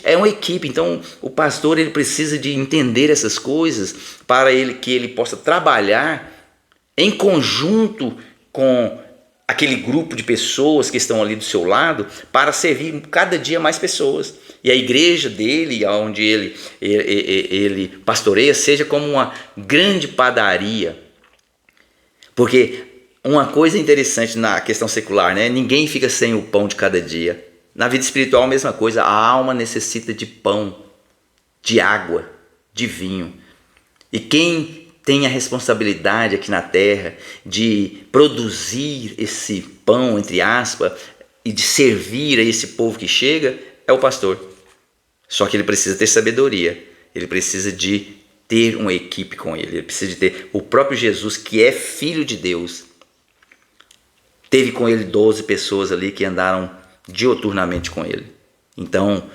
é uma equipe. Então o pastor ele precisa de entender essas coisas para que ele possa trabalhar em conjunto com aquele grupo de pessoas que estão ali do seu lado para servir cada dia mais pessoas. E a igreja dele, onde ele pastoreia, seja como uma grande padaria. Porque uma coisa interessante na questão secular, né? Ninguém fica sem o pão de cada dia. Na vida espiritual, a mesma coisa. A alma necessita de pão, de água, de vinho. E quem tem a responsabilidade aqui na terra de produzir esse pão, entre aspas, e de servir a esse povo que chega, é o pastor. Só que ele precisa ter sabedoria, ele precisa de ter uma equipe com ele, ele precisa de ter o próprio Jesus, que é filho de Deus. Teve com ele 12 pessoas ali que andaram dioturnamente com ele. Então,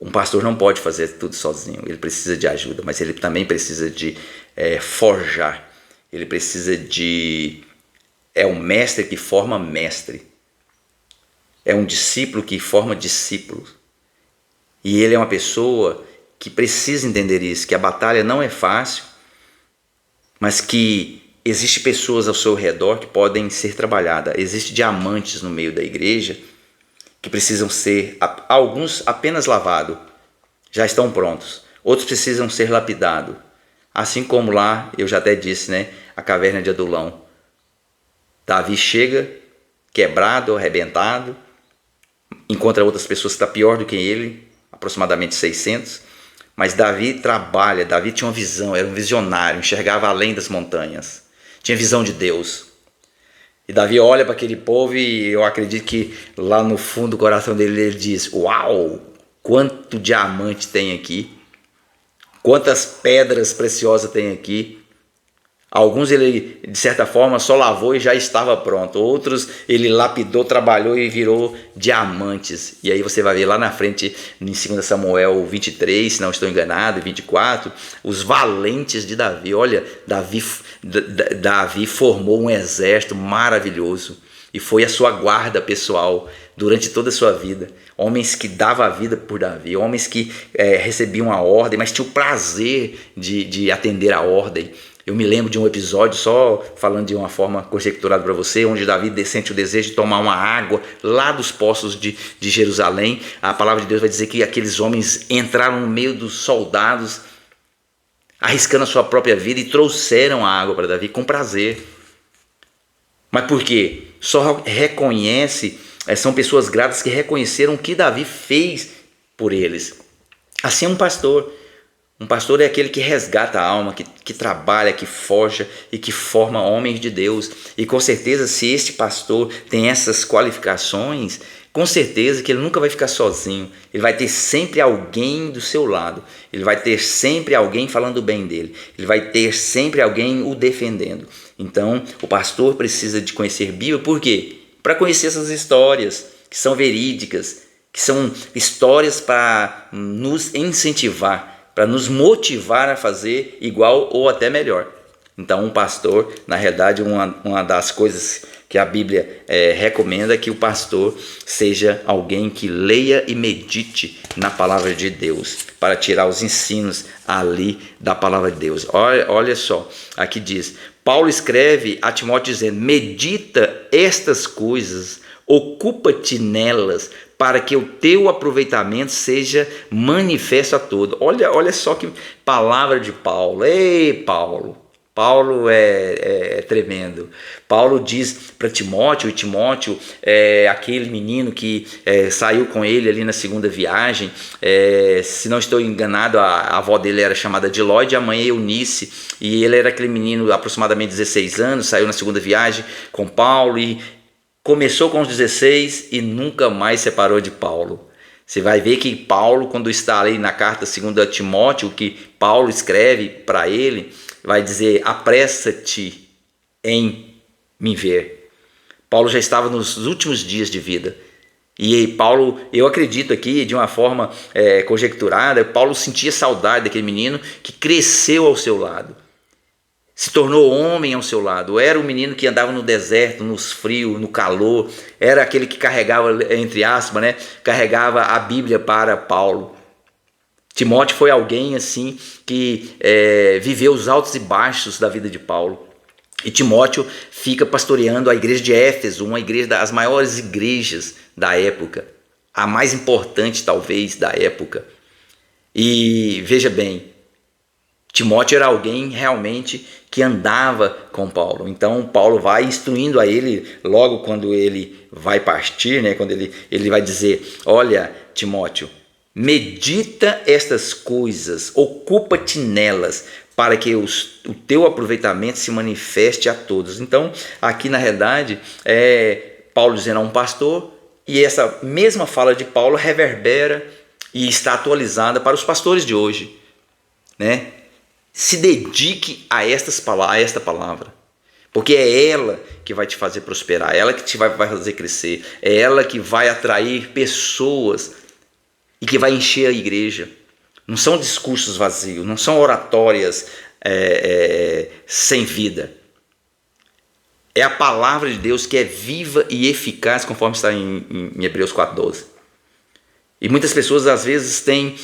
um pastor não pode fazer tudo sozinho, ele precisa de ajuda, mas ele também precisa de forjar, ele precisa é um mestre que forma mestre, é um discípulo que forma discípulos, e ele é uma pessoa que precisa entender isso, que a batalha não é fácil, mas que existem pessoas ao seu redor que podem ser trabalhadas, existem diamantes no meio da igreja, que precisam ser, alguns apenas lavados, já estão prontos, outros precisam ser lapidados, assim como lá, eu já até disse, né, a caverna de Adulão. Davi chega, quebrado, arrebentado, encontra outras pessoas que estão pior do que ele, aproximadamente 600, mas Davi trabalha, Davi tinha uma visão, era um visionário, enxergava além das montanhas, tinha visão de Deus. E Davi olha para aquele povo e eu acredito que lá no fundo do coração dele ele diz: uau, quanto diamante tem aqui. Quantas pedras preciosas tem aqui. Alguns ele, de certa forma, só lavou e já estava pronto. Outros ele lapidou, trabalhou e virou diamantes. E aí você vai ver lá na frente, em 2 Samuel 23, se não estou enganado, 24, os valentes de Davi. Olha, Davi formou um exército maravilhoso. E foi a sua guarda pessoal durante toda a sua vida. Homens que davam a vida por Davi, homens que recebiam a ordem, mas tinham o prazer de atender a ordem. Eu me lembro de um episódio, só falando de uma forma conjecturada para você, onde Davi sente o desejo de tomar uma água lá dos poços de Jerusalém. A palavra de Deus vai dizer que aqueles homens entraram no meio dos soldados, arriscando a sua própria vida, e trouxeram a água para Davi com prazer. Mas por quê? Só reconhece, são pessoas gratas que reconheceram o que Davi fez por eles. Assim é um pastor. Um pastor é aquele que resgata a alma, que trabalha, que forja e que forma homens de Deus. E com certeza, se este pastor tem essas qualificações, com certeza que ele nunca vai ficar sozinho. Ele vai ter sempre alguém do seu lado. Ele vai ter sempre alguém falando bem dele. Ele vai ter sempre alguém o defendendo. Então, o pastor precisa de conhecer Bíblia. Por quê? Para conhecer essas histórias que são verídicas, que são histórias para nos incentivar, para nos motivar a fazer igual ou até melhor. Então, um pastor, na realidade, uma das coisas que a Bíblia recomenda é que o pastor seja alguém que leia e medite na palavra de Deus, para tirar os ensinos ali da palavra de Deus. Olha só, aqui diz, Paulo escreve a Timóteo dizendo, medita estas coisas, ocupa-te nelas, para que o teu aproveitamento seja manifesto a todos. Olha só que palavra de Paulo. Ei, Paulo! Paulo é tremendo. Paulo diz para Timóteo, e Timóteo é aquele menino que saiu com ele ali na segunda viagem. Se não estou enganado, a avó dele era chamada de Lloyd, a mãe Eunice, e ele era aquele menino aproximadamente 16 anos, saiu na segunda viagem com Paulo e começou com os 16 e nunca mais separou de Paulo. Você vai ver que Paulo, quando está ali na carta 2 Timóteo, que Paulo escreve para ele, vai dizer, apressa-te em me ver. Paulo já estava nos últimos dias de vida. E Paulo, eu acredito aqui, de uma forma conjecturada, Paulo sentia saudade daquele menino que cresceu ao seu lado. Se tornou homem ao seu lado. Era o menino que andava no deserto, nos frios, no calor. Era aquele que carregava, entre aspas, carregava a Bíblia para Paulo. Timóteo foi alguém assim que viveu os altos e baixos da vida de Paulo. E Timóteo fica pastoreando a igreja de Éfeso, uma igreja das maiores igrejas da época. A mais importante, talvez, da época. E veja bem, Timóteo era alguém realmente que andava com Paulo. Então Paulo vai instruindo a ele logo quando ele vai partir, quando ele vai dizer, olha Timóteo, medita estas coisas, ocupa-te nelas, para que o teu aproveitamento se manifeste a todos. Então aqui na realidade Paulo dizendo a um pastor, e essa mesma fala de Paulo reverbera e está atualizada para os pastores de hoje, Se dedique a esta palavra, porque é ela que vai te fazer prosperar, é ela que te vai fazer crescer, é ela que vai atrair pessoas e que vai encher a igreja. Não são discursos vazios, não são oratórias sem vida. É a palavra de Deus que é viva e eficaz, conforme está em Hebreus 4:12. E muitas pessoas às vezes têm,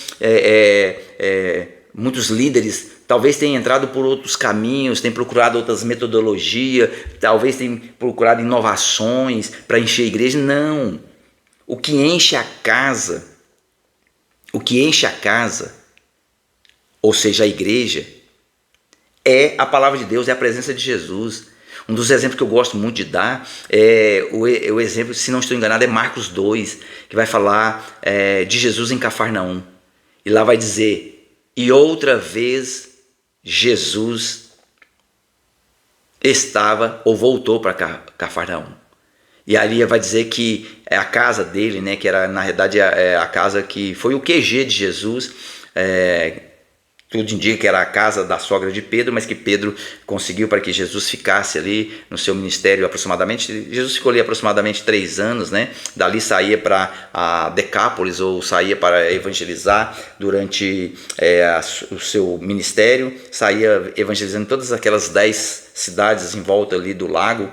muitos líderes talvez tenham entrado por outros caminhos, tenham procurado outras metodologias, talvez tenham procurado inovações para encher a igreja. Não. O que enche a casa, ou seja, a igreja, é a palavra de Deus, é a presença de Jesus. Um dos exemplos que eu gosto muito de dar é o exemplo, se não estou enganado, é Marcos 2, que vai falar de Jesus em Cafarnaum. E lá vai dizer, e outra vez Jesus estava ou voltou para Cafarnaum. E ali vai dizer que a casa dele, que era na realidade a casa que foi o QG de Jesus, Tudo indica que era a casa da sogra de Pedro, mas que Pedro conseguiu para que Jesus ficasse ali no seu ministério aproximadamente. Jesus ficou ali aproximadamente 3 anos, né? Dali saía para a Decápolis, ou saía para evangelizar durante o seu ministério. Saía evangelizando todas aquelas 10 cidades em volta ali do lago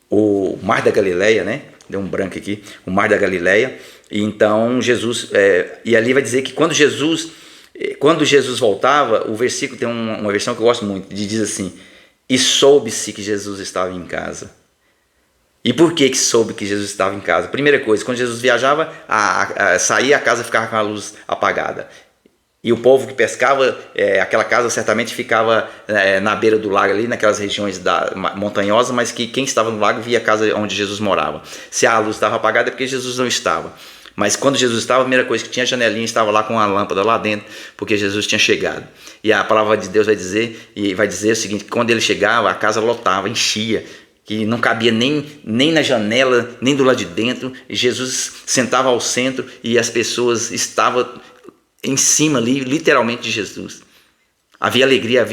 o Mar da Galileia, né? Deu um branco aqui, o Mar da Galileia. E então Jesus, e ali vai dizer que quando Jesus voltava, o versículo tem uma versão que eu gosto muito, diz assim: e soube-se que Jesus estava em casa. E por que soube que Jesus estava em casa? Primeira coisa, quando Jesus viajava, saía, a casa ficava com a luz apagada. E o povo que pescava, aquela casa certamente ficava na beira do lago ali, naquelas regiões montanhosas, mas que quem estava no lago via a casa onde Jesus morava. Se a luz estava apagada é porque Jesus não estava. Mas quando Jesus estava, a primeira coisa que tinha, a janelinha estava lá com a lâmpada lá dentro, porque Jesus tinha chegado. E a palavra de Deus vai dizer o seguinte: que quando ele chegava, a casa lotava, enchia, que não cabia nem na janela, nem do lado de dentro. E Jesus sentava ao centro e as pessoas estavam em cima ali, literalmente, de Jesus. Havia alegria,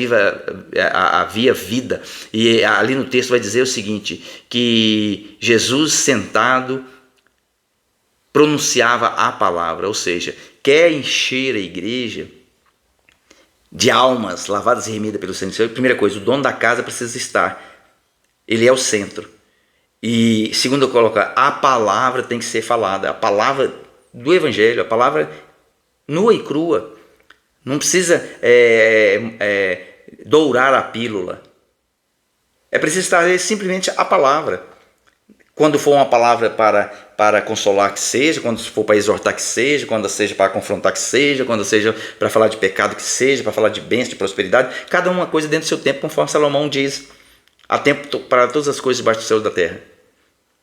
havia vida. E ali no texto vai dizer o seguinte: que Jesus sentado pronunciava a palavra, ou seja, quer encher a igreja de almas lavadas e remidas pelo sangue do Senhor. Primeira coisa, o dono da casa precisa estar, ele é o centro. E segundo, coloca, a palavra tem que ser falada, a palavra do evangelho, a palavra nua e crua. Não precisa dourar a pílula, é preciso trazer simplesmente a palavra. Quando for uma palavra para consolar, que seja; quando for para exortar, que seja; quando seja para confrontar, que seja; quando seja para falar de pecado, que seja; para falar de bênção, de prosperidade. Cada uma coisa dentro do seu tempo, conforme Salomão diz: há tempo para todas as coisas debaixo do céu e da terra.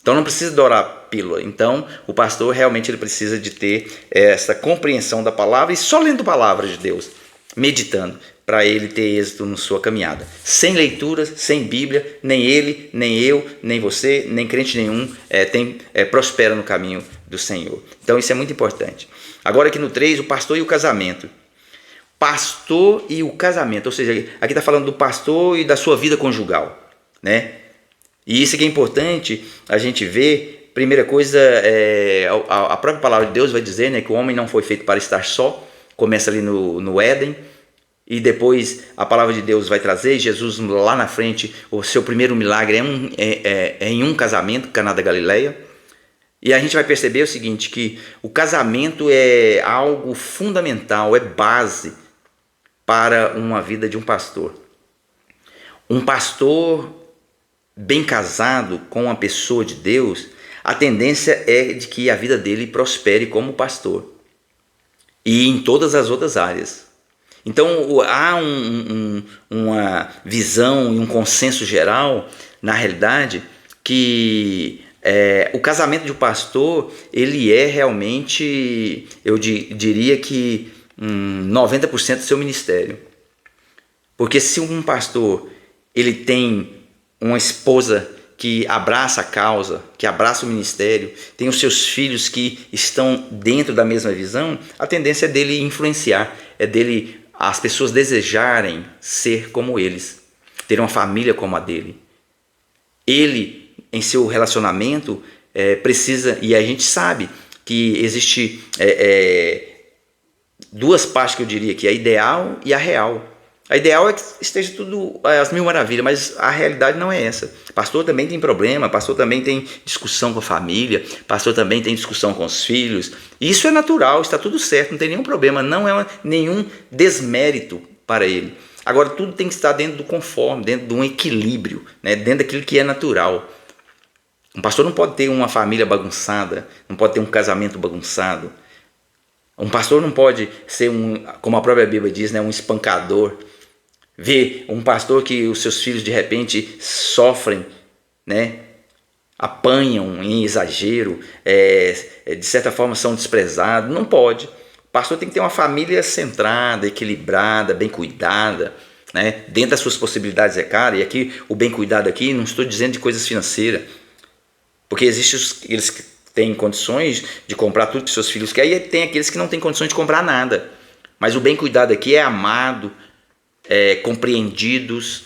Então não precisa dourar a pílula. Então o pastor realmente ele precisa de ter essa compreensão da palavra, e só lendo a palavra de Deus, meditando, para ele ter êxito na sua caminhada. Sem leituras, sem Bíblia, nem ele, nem eu, nem você, nem crente nenhum prospera no caminho do Senhor. Então isso é muito importante. Agora aqui no 3, o pastor e o casamento. Pastor e o casamento, ou seja, aqui está falando do pastor e da sua vida conjugal, né? E isso que é importante a gente ver. Primeira coisa, a própria palavra de Deus vai dizer, né, que o homem não foi feito para estar só. Começa ali no Éden. E depois a palavra de Deus vai trazer Jesus lá na frente. O seu primeiro milagre é em um casamento, Caná da Galileia. E a gente vai perceber o seguinte, que o casamento é algo fundamental, é base para uma vida de um pastor. Um pastor bem casado com uma pessoa de Deus, a tendência é de que a vida dele prospere como pastor e em todas as outras áreas. Então há uma visão e um consenso geral, na realidade, que o casamento de um pastor, ele é realmente, eu diria que 90% do seu ministério. Porque se um pastor ele tem uma esposa que abraça a causa, que abraça o ministério, tem os seus filhos que estão dentro da mesma visão, a tendência é dele influenciar, é dele as pessoas desejarem ser como eles, ter uma família como a dele. Ele, em seu relacionamento, precisa, e a gente sabe que existe duas partes que eu diria que é a ideal e a real. A ideal é que esteja tudo às mil maravilhas, mas a realidade não é essa. Pastor também tem problema, pastor também tem discussão com a família, pastor também tem discussão com os filhos. Isso é natural, está tudo certo, não tem nenhum problema, não é nenhum desmérito para ele. Agora, tudo tem que estar dentro do conforme, dentro de um equilíbrio, né? Dentro daquilo que é natural. Um pastor não pode ter uma família bagunçada, não pode ter um casamento bagunçado. Um pastor não pode ser, como a própria Bíblia diz, né, um espancador. Ver um pastor que os seus filhos de repente sofrem, né, apanham em exagero, de certa forma são desprezados. Não pode. O pastor tem que ter uma família centrada, equilibrada, bem cuidada, né, dentro das suas possibilidades, é claro. E aqui o bem cuidado aqui, não estou dizendo de coisas financeiras, porque existem eles tem condições de comprar tudo que seus filhos querem, e tem aqueles que não têm condições de comprar nada. Mas o bem cuidado aqui é amado, é compreendidos,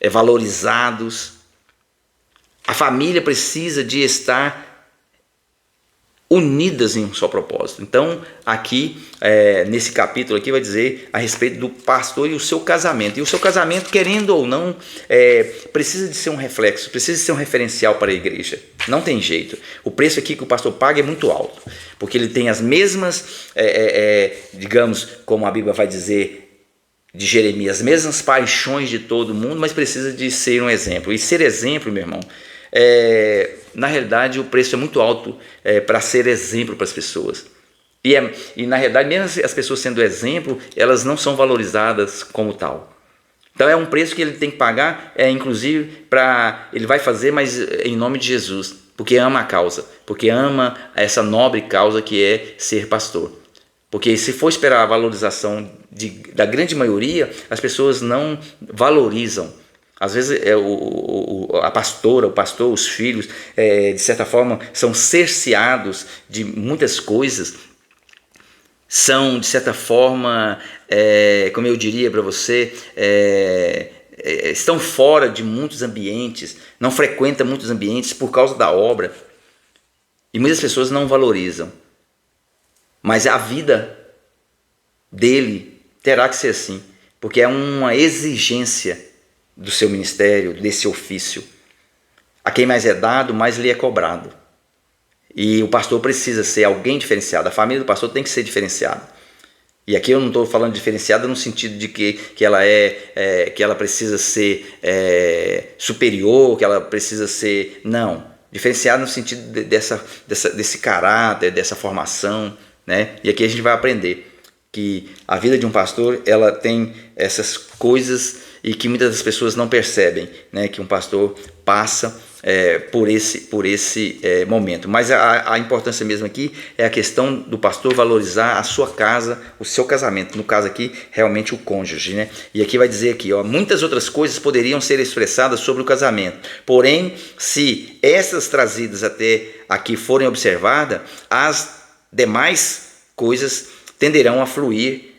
é valorizados. A família precisa de estar unidas em um só propósito. Então, aqui, nesse capítulo aqui, vai dizer a respeito do pastor e o seu casamento. E o seu casamento, querendo ou não, precisa de ser um reflexo, precisa de ser um referencial para a igreja. Não tem jeito. O preço aqui que o pastor paga é muito alto, porque ele tem as mesmas, digamos, como a Bíblia vai dizer de Jeremias, as mesmas paixões de todo mundo, mas precisa de ser um exemplo. E ser exemplo, meu irmão, na realidade o preço é muito alto para ser exemplo para as pessoas, e na realidade mesmo as pessoas sendo exemplo, elas não são valorizadas como tal. Então é um preço que ele tem que pagar, inclusive ele vai fazer, mas em nome de Jesus, porque ama a causa, porque ama essa nobre causa que é ser pastor. Porque se for esperar a valorização da grande maioria, as pessoas não valorizam. Às vezes a pastora, o pastor, os filhos, de certa forma, são cerceados de muitas coisas, são, de certa forma, como eu diria para você, estão fora de muitos ambientes, não frequentam muitos ambientes por causa da obra, e muitas pessoas não valorizam. Mas a vida dele terá que ser assim, porque é uma exigência do seu ministério, desse ofício. A quem mais é dado, mais lhe é cobrado. E o pastor precisa ser alguém diferenciado. A família do pastor tem que ser diferenciada. E aqui eu não estou falando diferenciada no sentido de que ela precisa ser superior, que ela precisa ser... Não. Diferenciada no sentido desse caráter, dessa formação, né? E aqui a gente vai aprender que a vida de um pastor, ela tem essas coisas e que muitas das pessoas não percebem, né? Que um pastor passa por esse momento. Mas a importância mesmo aqui é a questão do pastor valorizar a sua casa, o seu casamento, no caso aqui, realmente o cônjuge, né? E aqui vai dizer aqui, muitas outras coisas poderiam ser expressadas sobre o casamento, porém, se essas trazidas até aqui forem observadas, as demais coisas tenderão a fluir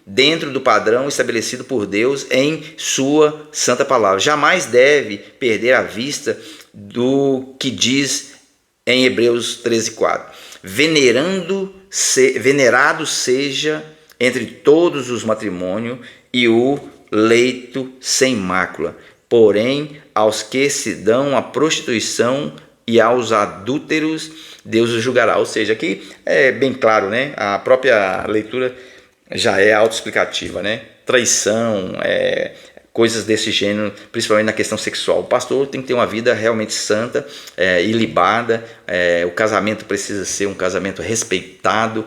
dentro do padrão estabelecido por Deus em sua santa palavra. Jamais deve perder a vista do que diz em Hebreus 13:4. Venerado seja entre todos os matrimônios e o leito sem mácula. Porém, aos que se dão à prostituição e aos adúlteros, Deus os julgará. Ou seja, aqui é bem claro, né? A própria leitura já é autoexplicativa, né? Traição, coisas desse gênero, principalmente na questão sexual. O pastor tem que ter uma vida realmente santa, ilibada. O casamento precisa ser um casamento respeitado,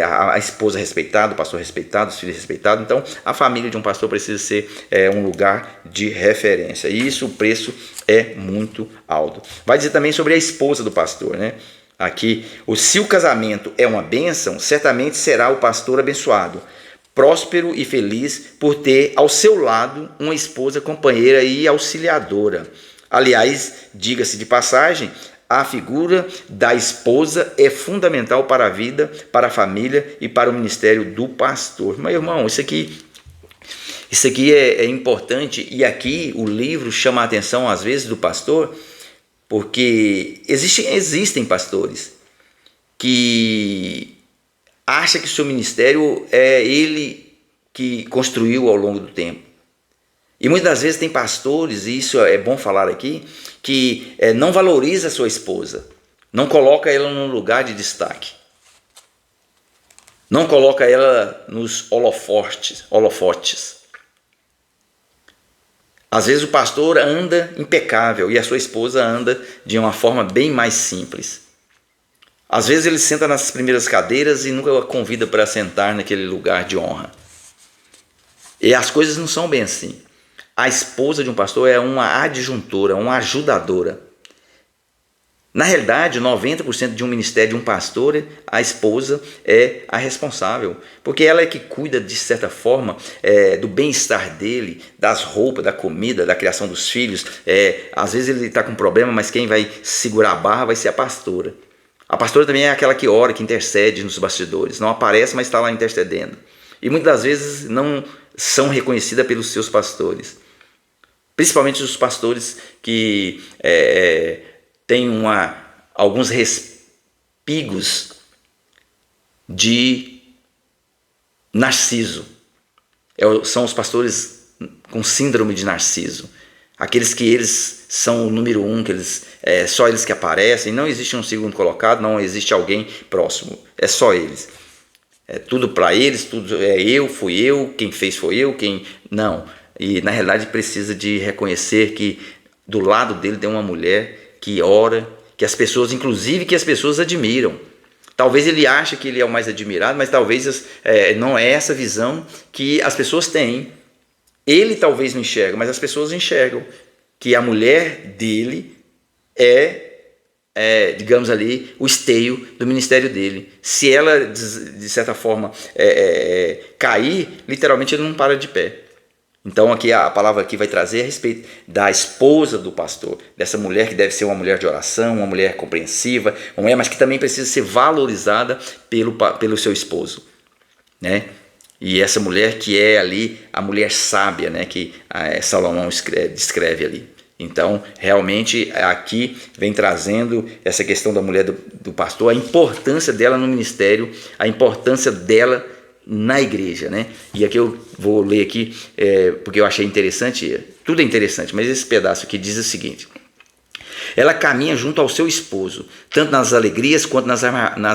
a esposa respeitada, o pastor respeitado, os filhos respeitados. Então, a família de um pastor precisa ser um lugar de referência. E isso, o preço é muito alto. Vai dizer também sobre a esposa do pastor, né? Aqui, se o casamento é uma bênção, certamente será o pastor abençoado, próspero e feliz por ter ao seu lado uma esposa companheira e auxiliadora. Aliás, diga-se de passagem, a figura da esposa é fundamental para a vida, para a família e para o ministério do pastor. Mas, irmão, isso aqui é importante, e aqui o livro chama a atenção às vezes do pastor, porque existem pastores que acham que o seu ministério é ele que construiu ao longo do tempo. E muitas das vezes tem pastores, e isso é bom falar aqui, que não valoriza a sua esposa, não coloca ela num lugar de destaque, não coloca ela nos holofotes. Às vezes o pastor anda impecável e a sua esposa anda de uma forma bem mais simples. Às vezes ele senta nas primeiras cadeiras e nunca a convida para sentar naquele lugar de honra. E as coisas não são bem assim. A esposa de um pastor é uma adjuntora, uma ajudadora. Na realidade, 90% de um ministério de um pastor, a esposa é a responsável, porque ela é que cuida, de certa forma, do bem-estar dele, das roupas, da comida, da criação dos filhos. Às vezes ele está com problema, mas quem vai segurar a barra vai ser a pastora. A pastora também é aquela que ora, que intercede nos bastidores. Não aparece, mas está lá intercedendo. E muitas das vezes não são reconhecidas pelos seus pastores. Principalmente os pastores que têm alguns respigos de Narciso. São os pastores com síndrome de Narciso. Aqueles que eles são o número um, que só eles que aparecem, não existe um segundo colocado, não existe alguém próximo, é só eles. É tudo para eles, tudo fui eu, quem fez foi eu, não. E na realidade precisa de reconhecer que do lado dele tem uma mulher que ora, que as pessoas, inclusive que as pessoas admiram. Talvez ele ache que ele é o mais admirado, mas talvez não é essa visão que as pessoas têm. Ele talvez não enxerga, mas as pessoas enxergam que a mulher dele digamos ali, o esteio do ministério dele. Se ela, de certa forma, cair, literalmente ele não para de pé. Então aqui a palavra aqui vai trazer a respeito da esposa do pastor, dessa mulher que deve ser uma mulher de oração, uma mulher compreensiva, uma mulher, mas que também precisa ser valorizada pelo seu esposo, né? E essa mulher que é ali a mulher sábia, né, que Salomão descreve ali. Então, realmente, aqui vem trazendo essa questão da mulher do pastor, a importância dela no ministério, a importância dela na igreja, né? E aqui eu vou ler aqui, porque eu achei interessante, tudo é interessante, mas esse pedaço aqui diz o seguinte: ela caminha junto ao seu esposo, tanto nas alegrias quanto nas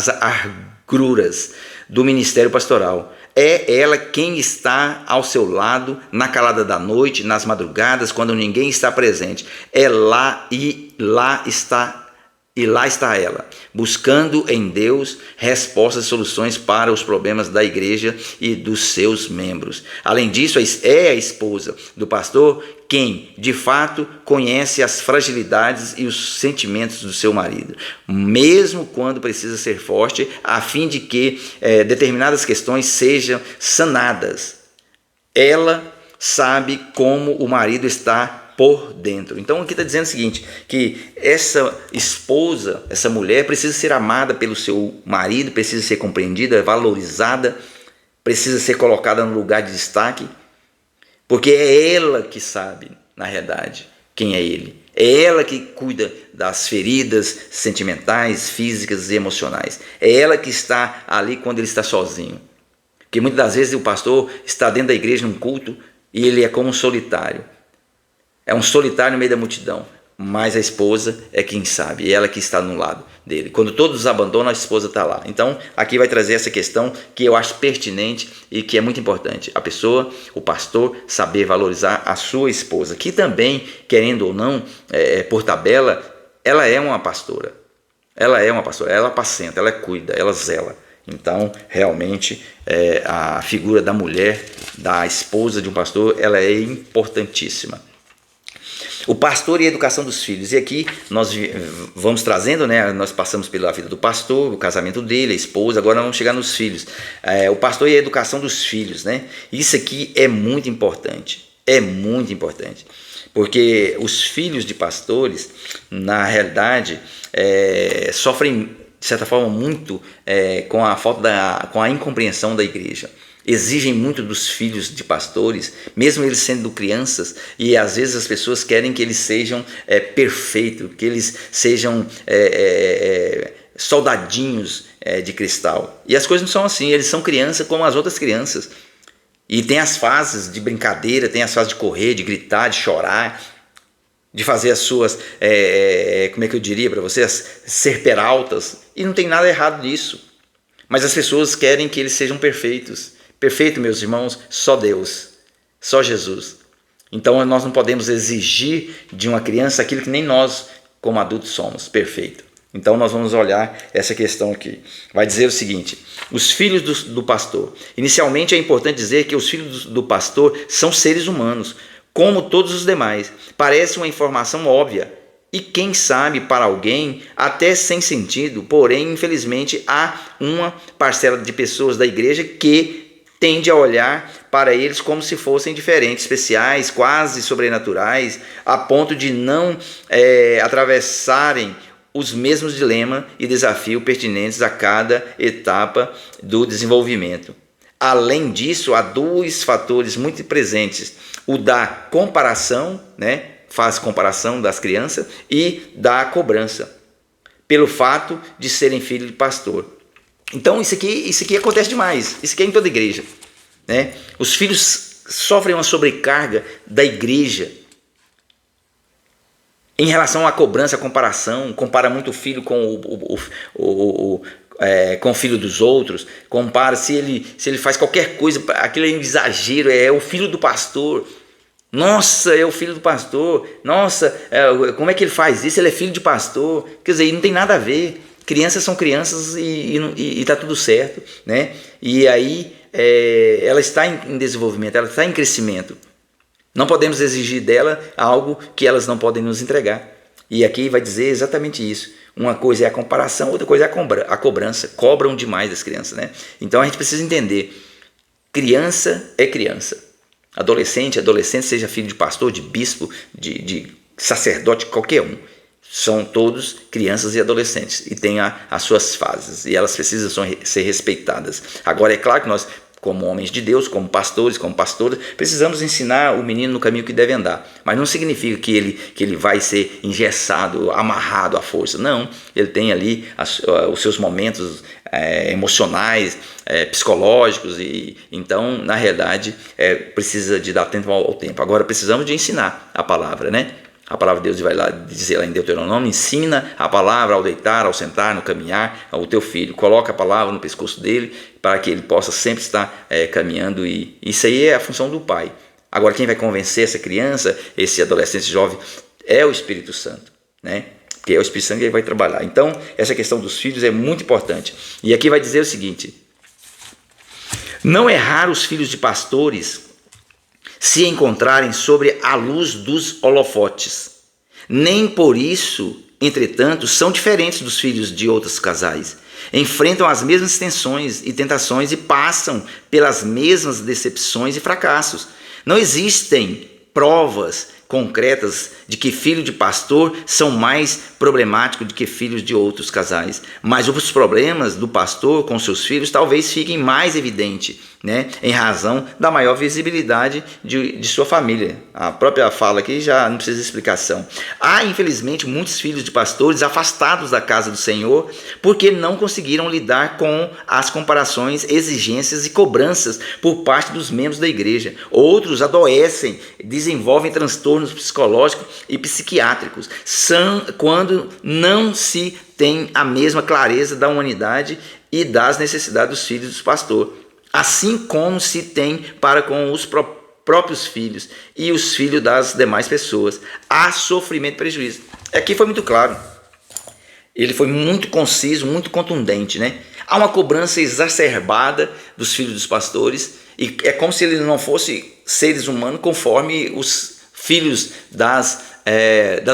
agruras do ministério pastoral. É ela quem está ao seu lado na calada da noite, nas madrugadas, quando ninguém está presente. Lá está ela, buscando em Deus respostas e soluções para os problemas da igreja e dos seus membros. Além disso, é a esposa do pastor quem, de fato, conhece as fragilidades e os sentimentos do seu marido, mesmo quando precisa ser forte, a fim de que determinadas questões sejam sanadas. Ela sabe como o marido está por dentro. Então aqui está dizendo o seguinte, que essa esposa, essa mulher precisa ser amada pelo seu marido, precisa ser compreendida, valorizada, precisa ser colocada no lugar de destaque, porque é ela que sabe, na realidade, quem é ele. É ela que cuida das feridas sentimentais, físicas e emocionais. É ela que está ali quando ele está sozinho. Porque muitas das vezes o pastor está dentro da igreja num culto e ele é como um solitário. É um solitário no meio da multidão, mas a esposa é quem sabe, é ela que está no lado dele. Quando todos abandonam, a esposa está lá. Então, aqui vai trazer essa questão que eu acho pertinente e que é muito importante. A pessoa, o pastor, saber valorizar a sua esposa, que também, querendo ou não, por tabela, ela é uma pastora. Ela apacenta, ela cuida, ela zela. Então, realmente, a figura da mulher, da esposa de um pastor, ela é importantíssima. O pastor e a educação dos filhos. E aqui nós vamos trazendo, né? Nós passamos pela vida do pastor, o casamento dele, a esposa, agora vamos chegar nos filhos. O pastor e a educação dos filhos, né? Isso aqui é muito importante. É muito importante. Porque os filhos de pastores, na realidade, sofrem, de certa forma, muito com a incompreensão da igreja. Exigem muito dos filhos de pastores, mesmo eles sendo crianças, e às vezes as pessoas querem que eles sejam perfeitos, que eles sejam soldadinhos de cristal. E as coisas não são assim, eles são crianças como as outras crianças. E tem as fases de brincadeira, tem as fases de correr, de gritar, de chorar, de fazer as suas, como é que eu diria para vocês, ser peraltas. E não tem nada errado nisso. Mas as pessoas querem que eles sejam perfeitos. Perfeito, meus irmãos, só Deus, só Jesus. Então nós não podemos exigir de uma criança aquilo que nem nós, como adultos, somos, perfeito. Então nós vamos olhar essa questão aqui. Vai dizer o seguinte: os filhos do pastor. Inicialmente é importante dizer que os filhos do pastor são seres humanos, como todos os demais. Parece uma informação óbvia, e quem sabe para alguém até sem sentido, porém infelizmente há uma parcela de pessoas da igreja que tende a olhar para eles como se fossem diferentes, especiais, quase sobrenaturais, a ponto de não atravessarem os mesmos dilemas e desafios pertinentes a cada etapa do desenvolvimento. Além disso, há dois fatores muito presentes: o da comparação, né? Faz comparação das crianças, e da cobrança, pelo fato de serem filhos de pastor. Então isso aqui acontece demais, isso aqui é em toda igreja, né? Os filhos sofrem uma sobrecarga da igreja em relação à cobrança, à comparação. Compara muito o filho com com o filho dos outros, compara se ele faz qualquer coisa, aquilo é um exagero, é o filho do pastor. Nossa, é o filho do pastor. Nossa, como é que ele faz isso? Ele é filho de pastor. Quer dizer, não tem nada a ver. Crianças são crianças e tá tudo certo, né? E aí ela está em desenvolvimento, ela está em crescimento. Não podemos exigir dela algo que elas não podem nos entregar. E aqui vai dizer exatamente isso. Uma coisa é a comparação, outra coisa é a cobrança. Cobram demais das crianças, né? Então a gente precisa entender: criança é criança. Adolescente, seja filho de pastor, de bispo, de sacerdote, qualquer um. São todos crianças e adolescentes e têm as suas fases e elas precisam ser respeitadas. Agora, é claro que nós, como homens de Deus, como pastores, como pastoras, precisamos ensinar o menino no caminho que deve andar. Mas não significa que ele vai ser engessado, amarrado à força. Não, ele tem ali os seus momentos emocionais, psicológicos, e então, na realidade, precisa de dar tempo ao tempo. Agora, precisamos de ensinar a palavra, né? A palavra de Deus vai lá dizer lá em Deuteronômio: ensina a palavra ao deitar, ao sentar, no caminhar, ao teu filho. Coloca a palavra no pescoço dele para que ele possa sempre estar caminhando. E isso aí é a função do pai. Agora, quem vai convencer essa criança, esse adolescente, esse jovem, é o Espírito Santo, né? Porque é o Espírito Santo que vai trabalhar. Então, essa questão dos filhos é muito importante. E aqui vai dizer o seguinte: não é raro os filhos de pastores se encontrarem sobre a luz dos holofotes. Nem por isso, entretanto, são diferentes dos filhos de outros casais. Enfrentam as mesmas tensões e tentações e passam pelas mesmas decepções e fracassos. Não existem provas concretas de que filhos de pastor são mais problemáticos do que filhos de outros casais, mas os problemas do pastor com seus filhos talvez fiquem mais evidentes, né, em razão da maior visibilidade de sua família. A própria fala aqui já não precisa de explicação. Há, infelizmente, muitos filhos de pastores afastados da casa do Senhor porque não conseguiram lidar com as comparações, exigências e cobranças por parte dos membros da igreja. Outros adoecem, desenvolvem transtornos psicológicos e psiquiátricos, quando não se tem a mesma clareza da humanidade e das necessidades dos filhos do pastor, assim como se tem para com os próprios filhos e os filhos das demais pessoas. Há sofrimento e prejuízo. Aqui foi muito claro. Ele foi muito conciso, muito contundente, né? Há uma cobrança exacerbada dos filhos dos pastores, e é como se eles não fossem seres humanos conforme os filhos das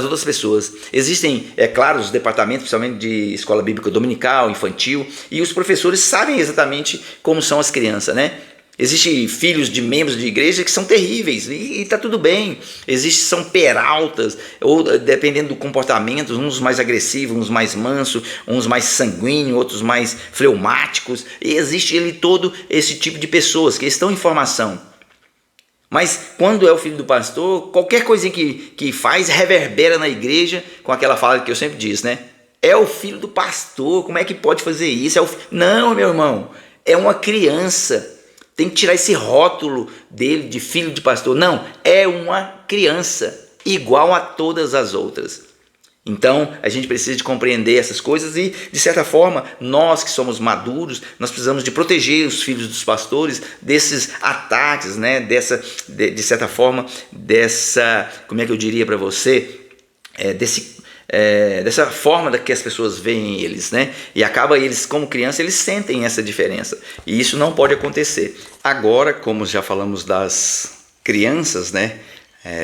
outras pessoas. Existem, é claro, os departamentos, principalmente de escola bíblica dominical, infantil, e os professores sabem exatamente como são as crianças, né? Existem filhos de membros de igreja que são terríveis e está tudo bem. São peraltas, ou dependendo do comportamento, uns mais agressivos, uns mais mansos, uns mais sanguíneos, outros mais fleumáticos. E existe ali todo esse tipo de pessoas que estão em formação. Mas quando é o filho do pastor, qualquer coisinha que faz reverbera na igreja com aquela fala que eu sempre disse, né? É o filho do pastor, como é que pode fazer isso? Não, meu irmão, é uma criança. Tem que tirar esse rótulo dele de filho de pastor. Não, é uma criança, igual a todas as outras. Então, a gente precisa de compreender essas coisas e, de certa forma, nós que somos maduros, nós precisamos de proteger os filhos dos pastores desses ataques, né? De certa forma, como é que eu diria para você, dessa forma que as pessoas veem eles, né? E acaba eles, como criança, eles sentem essa diferença. E isso não pode acontecer. Agora, como já falamos das crianças, né?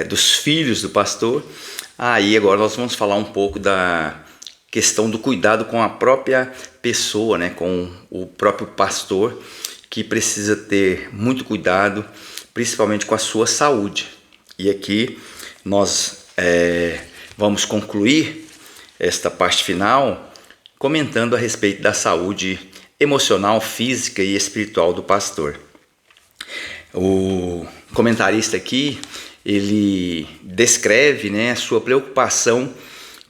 dos filhos do pastor. Aí agora nós vamos falar um pouco da questão do cuidado com a própria pessoa, né, com o próprio pastor, que precisa ter muito cuidado, principalmente com a sua saúde. E aqui nós vamos concluir esta parte final comentando a respeito da saúde emocional, física e espiritual do pastor. O comentarista aqui, ele descreve, né, a sua preocupação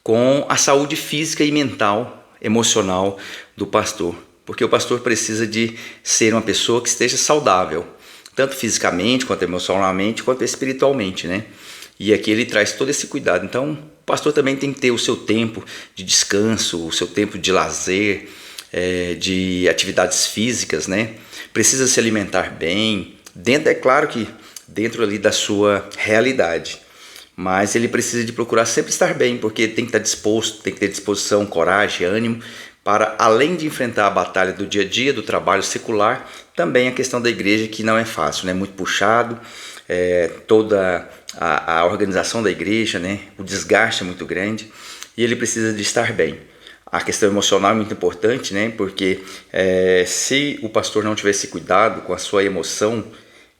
com a saúde física e mental, emocional do pastor, porque o pastor precisa de ser uma pessoa que esteja saudável, tanto fisicamente, quanto emocionalmente, quanto espiritualmente, né? E aqui ele traz todo esse cuidado. Então, o pastor também tem que ter o seu tempo de descanso, o seu tempo de lazer, de atividades físicas, né? Precisa se alimentar bem, é claro que dentro ali da sua realidade, mas ele precisa de procurar sempre estar bem, porque tem que estar disposto, tem que ter disposição, coragem, ânimo, para além de enfrentar a batalha do dia a dia, do trabalho secular, também a questão da igreja, que não é fácil, né? Muito puxado, toda a organização da igreja, né? O desgaste é muito grande e ele precisa de estar bem. A questão emocional é muito importante, né? Porque se o pastor não tiver esse cuidado com a sua emoção,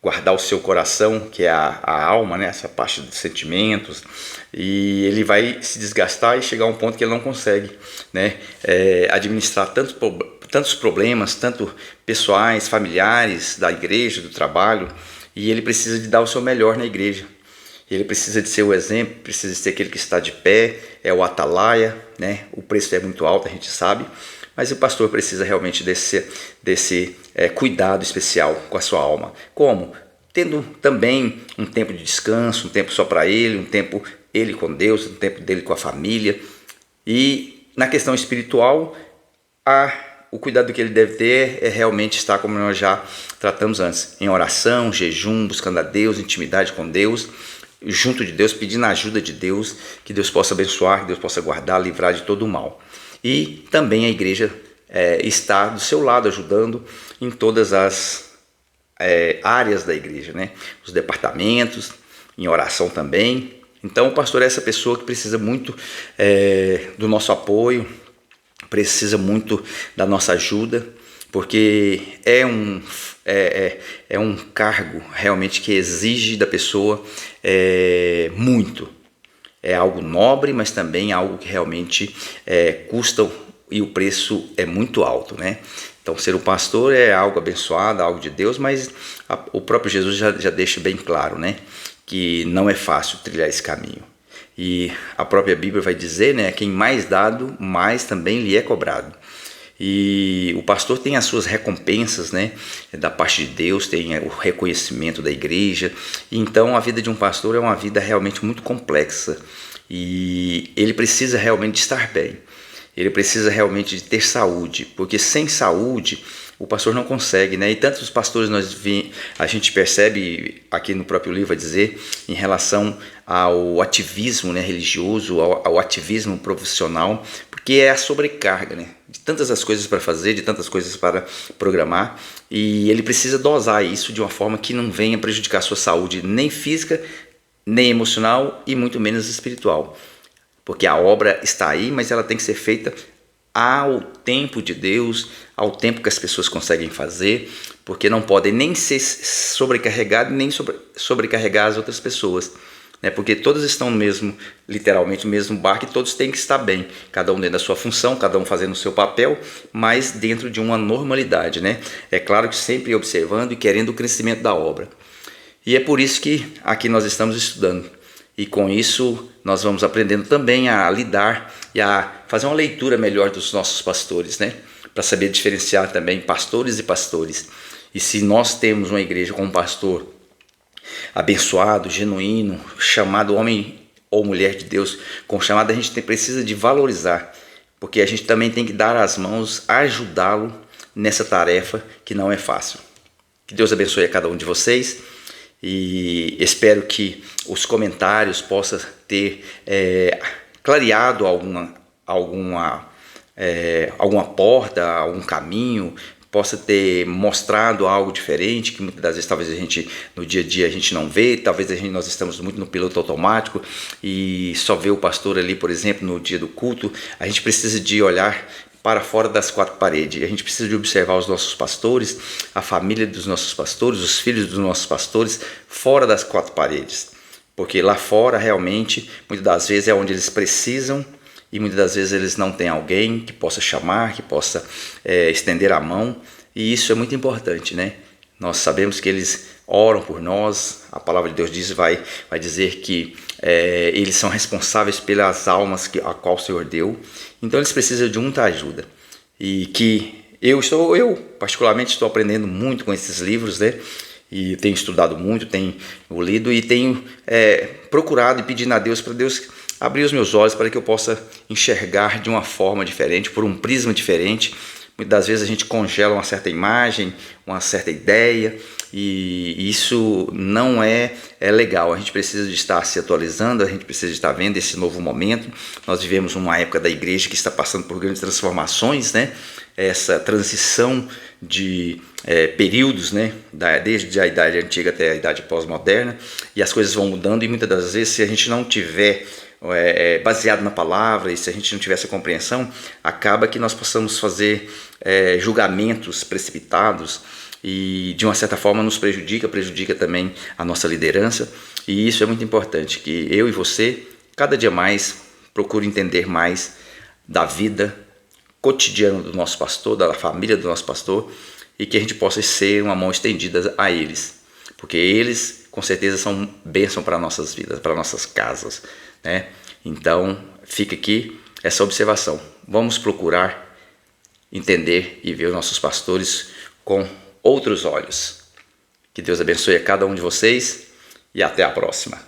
guardar o seu coração, que é a alma, né? Essa parte dos sentimentos, e ele vai se desgastar e chegar a um ponto que ele não consegue, né? Administrar tantos problemas, tanto pessoais, familiares, da igreja, do trabalho, e ele precisa de dar o seu melhor na igreja. Ele precisa de ser o exemplo, precisa de ser aquele que está de pé, é o atalaia, né? O preço é muito alto, a gente sabe, mas o pastor precisa realmente desse cuidado especial com a sua alma. Como? Tendo também um tempo de descanso, um tempo só para ele, um tempo ele com Deus, um tempo dele com a família. E na questão espiritual, o cuidado que ele deve ter é realmente estar, como nós já tratamos antes, em oração, jejum, buscando a Deus, intimidade com Deus, junto de Deus, pedindo a ajuda de Deus, que Deus possa abençoar, que Deus possa guardar, livrar de todo o mal. E também a igreja está do seu lado, ajudando em todas as áreas da igreja, né? Os departamentos, em oração também. Então o pastor é essa pessoa que precisa muito do nosso apoio, precisa muito da nossa ajuda, porque é um cargo realmente que exige da pessoa muito. É algo nobre, mas também algo que realmente custa, e o preço é muito alto, né? Então, ser o pastor é algo abençoado, algo de Deus, mas o próprio Jesus já deixa bem claro, né? Que não é fácil trilhar esse caminho. E a própria Bíblia vai dizer, né? Quem mais dado, mais também lhe é cobrado. E o pastor tem as suas recompensas, né, da parte de Deus, tem o reconhecimento da igreja. Então a vida de um pastor é uma vida realmente muito complexa e ele precisa realmente estar bem, ele precisa realmente de ter saúde, porque sem saúde o pastor não consegue, né? E tantos pastores a gente percebe aqui no próprio livro a dizer em relação ao ativismo, né, religioso, ao ativismo profissional, porque é a sobrecarga, né, de tantas as coisas para fazer, de tantas coisas para programar, e ele precisa dosar isso de uma forma que não venha prejudicar a sua saúde, nem física, nem emocional e muito menos espiritual, porque a obra está aí, mas ela tem que ser feita ao tempo de Deus, ao tempo que as pessoas conseguem fazer, porque não podem nem ser sobrecarregados, nem sobrecarregar as outras pessoas, né? Porque todos estão no mesmo, literalmente no mesmo barco, e todos têm que estar bem, cada um dentro da sua função, cada um fazendo o seu papel, mas dentro de uma normalidade, né? É claro que sempre observando e querendo o crescimento da obra. E é por isso que aqui nós estamos estudando. E com isso nós vamos aprendendo também a lidar e a fazer uma leitura melhor dos nossos pastores, né? Para saber diferenciar também pastores e pastores. E se nós temos uma igreja com um pastor abençoado, genuíno, chamado homem ou mulher de Deus, com chamada, a gente precisa de valorizar, porque a gente também tem que dar as mãos, ajudá-lo nessa tarefa que não é fácil. Que Deus abençoe a cada um de vocês. E espero que os comentários possam ter clareado alguma porta, algum caminho possa ter mostrado algo diferente, que muitas das vezes talvez a gente no dia a dia a gente não vê, talvez nós estamos muito no piloto automático e só vê o pastor ali, por exemplo, no dia do culto. A gente precisa de olhar para fora das quatro paredes. A gente precisa de observar os nossos pastores, a família dos nossos pastores, os filhos dos nossos pastores, fora das quatro paredes. Porque lá fora, realmente, muitas das vezes é onde eles precisam e muitas das vezes eles não têm alguém que possa chamar, que possa estender a mão. E isso é muito importante, né? Nós sabemos que eles oram por nós. A palavra de Deus vai dizer que eles são responsáveis pelas almas a qual o Senhor deu. Então eles precisam de muita ajuda. E que eu particularmente estou aprendendo muito com esses livros, né? E tenho estudado muito, tenho lido e tenho procurado e pedindo a Deus para Deus abrir os meus olhos para que eu possa enxergar de uma forma diferente, por um prisma diferente. Muitas das vezes a gente congela uma certa imagem, uma certa ideia, e isso não é legal. A gente precisa de estar se atualizando, a gente precisa de estar vendo esse novo momento. Nós vivemos uma época da igreja que está passando por grandes transformações, né? Essa transição de períodos, né? Desde a idade antiga até a idade pós-moderna, e as coisas vão mudando, e muitas das vezes, se a gente não tiver baseado na palavra, e se a gente não tiver essa compreensão, acaba que nós possamos fazer julgamentos precipitados, e de uma certa forma nos prejudica também a nossa liderança. E isso é muito importante, que eu e você, cada dia mais, procure entender mais da vida cotidiana do nosso pastor, da família do nosso pastor, e que a gente possa ser uma mão estendida a eles, porque eles com certeza são bênção para nossas vidas, para nossas casas, né? Então fica aqui essa observação. Vamos procurar entender e ver os nossos pastores com outros olhos. Que Deus abençoe a cada um de vocês e até a próxima.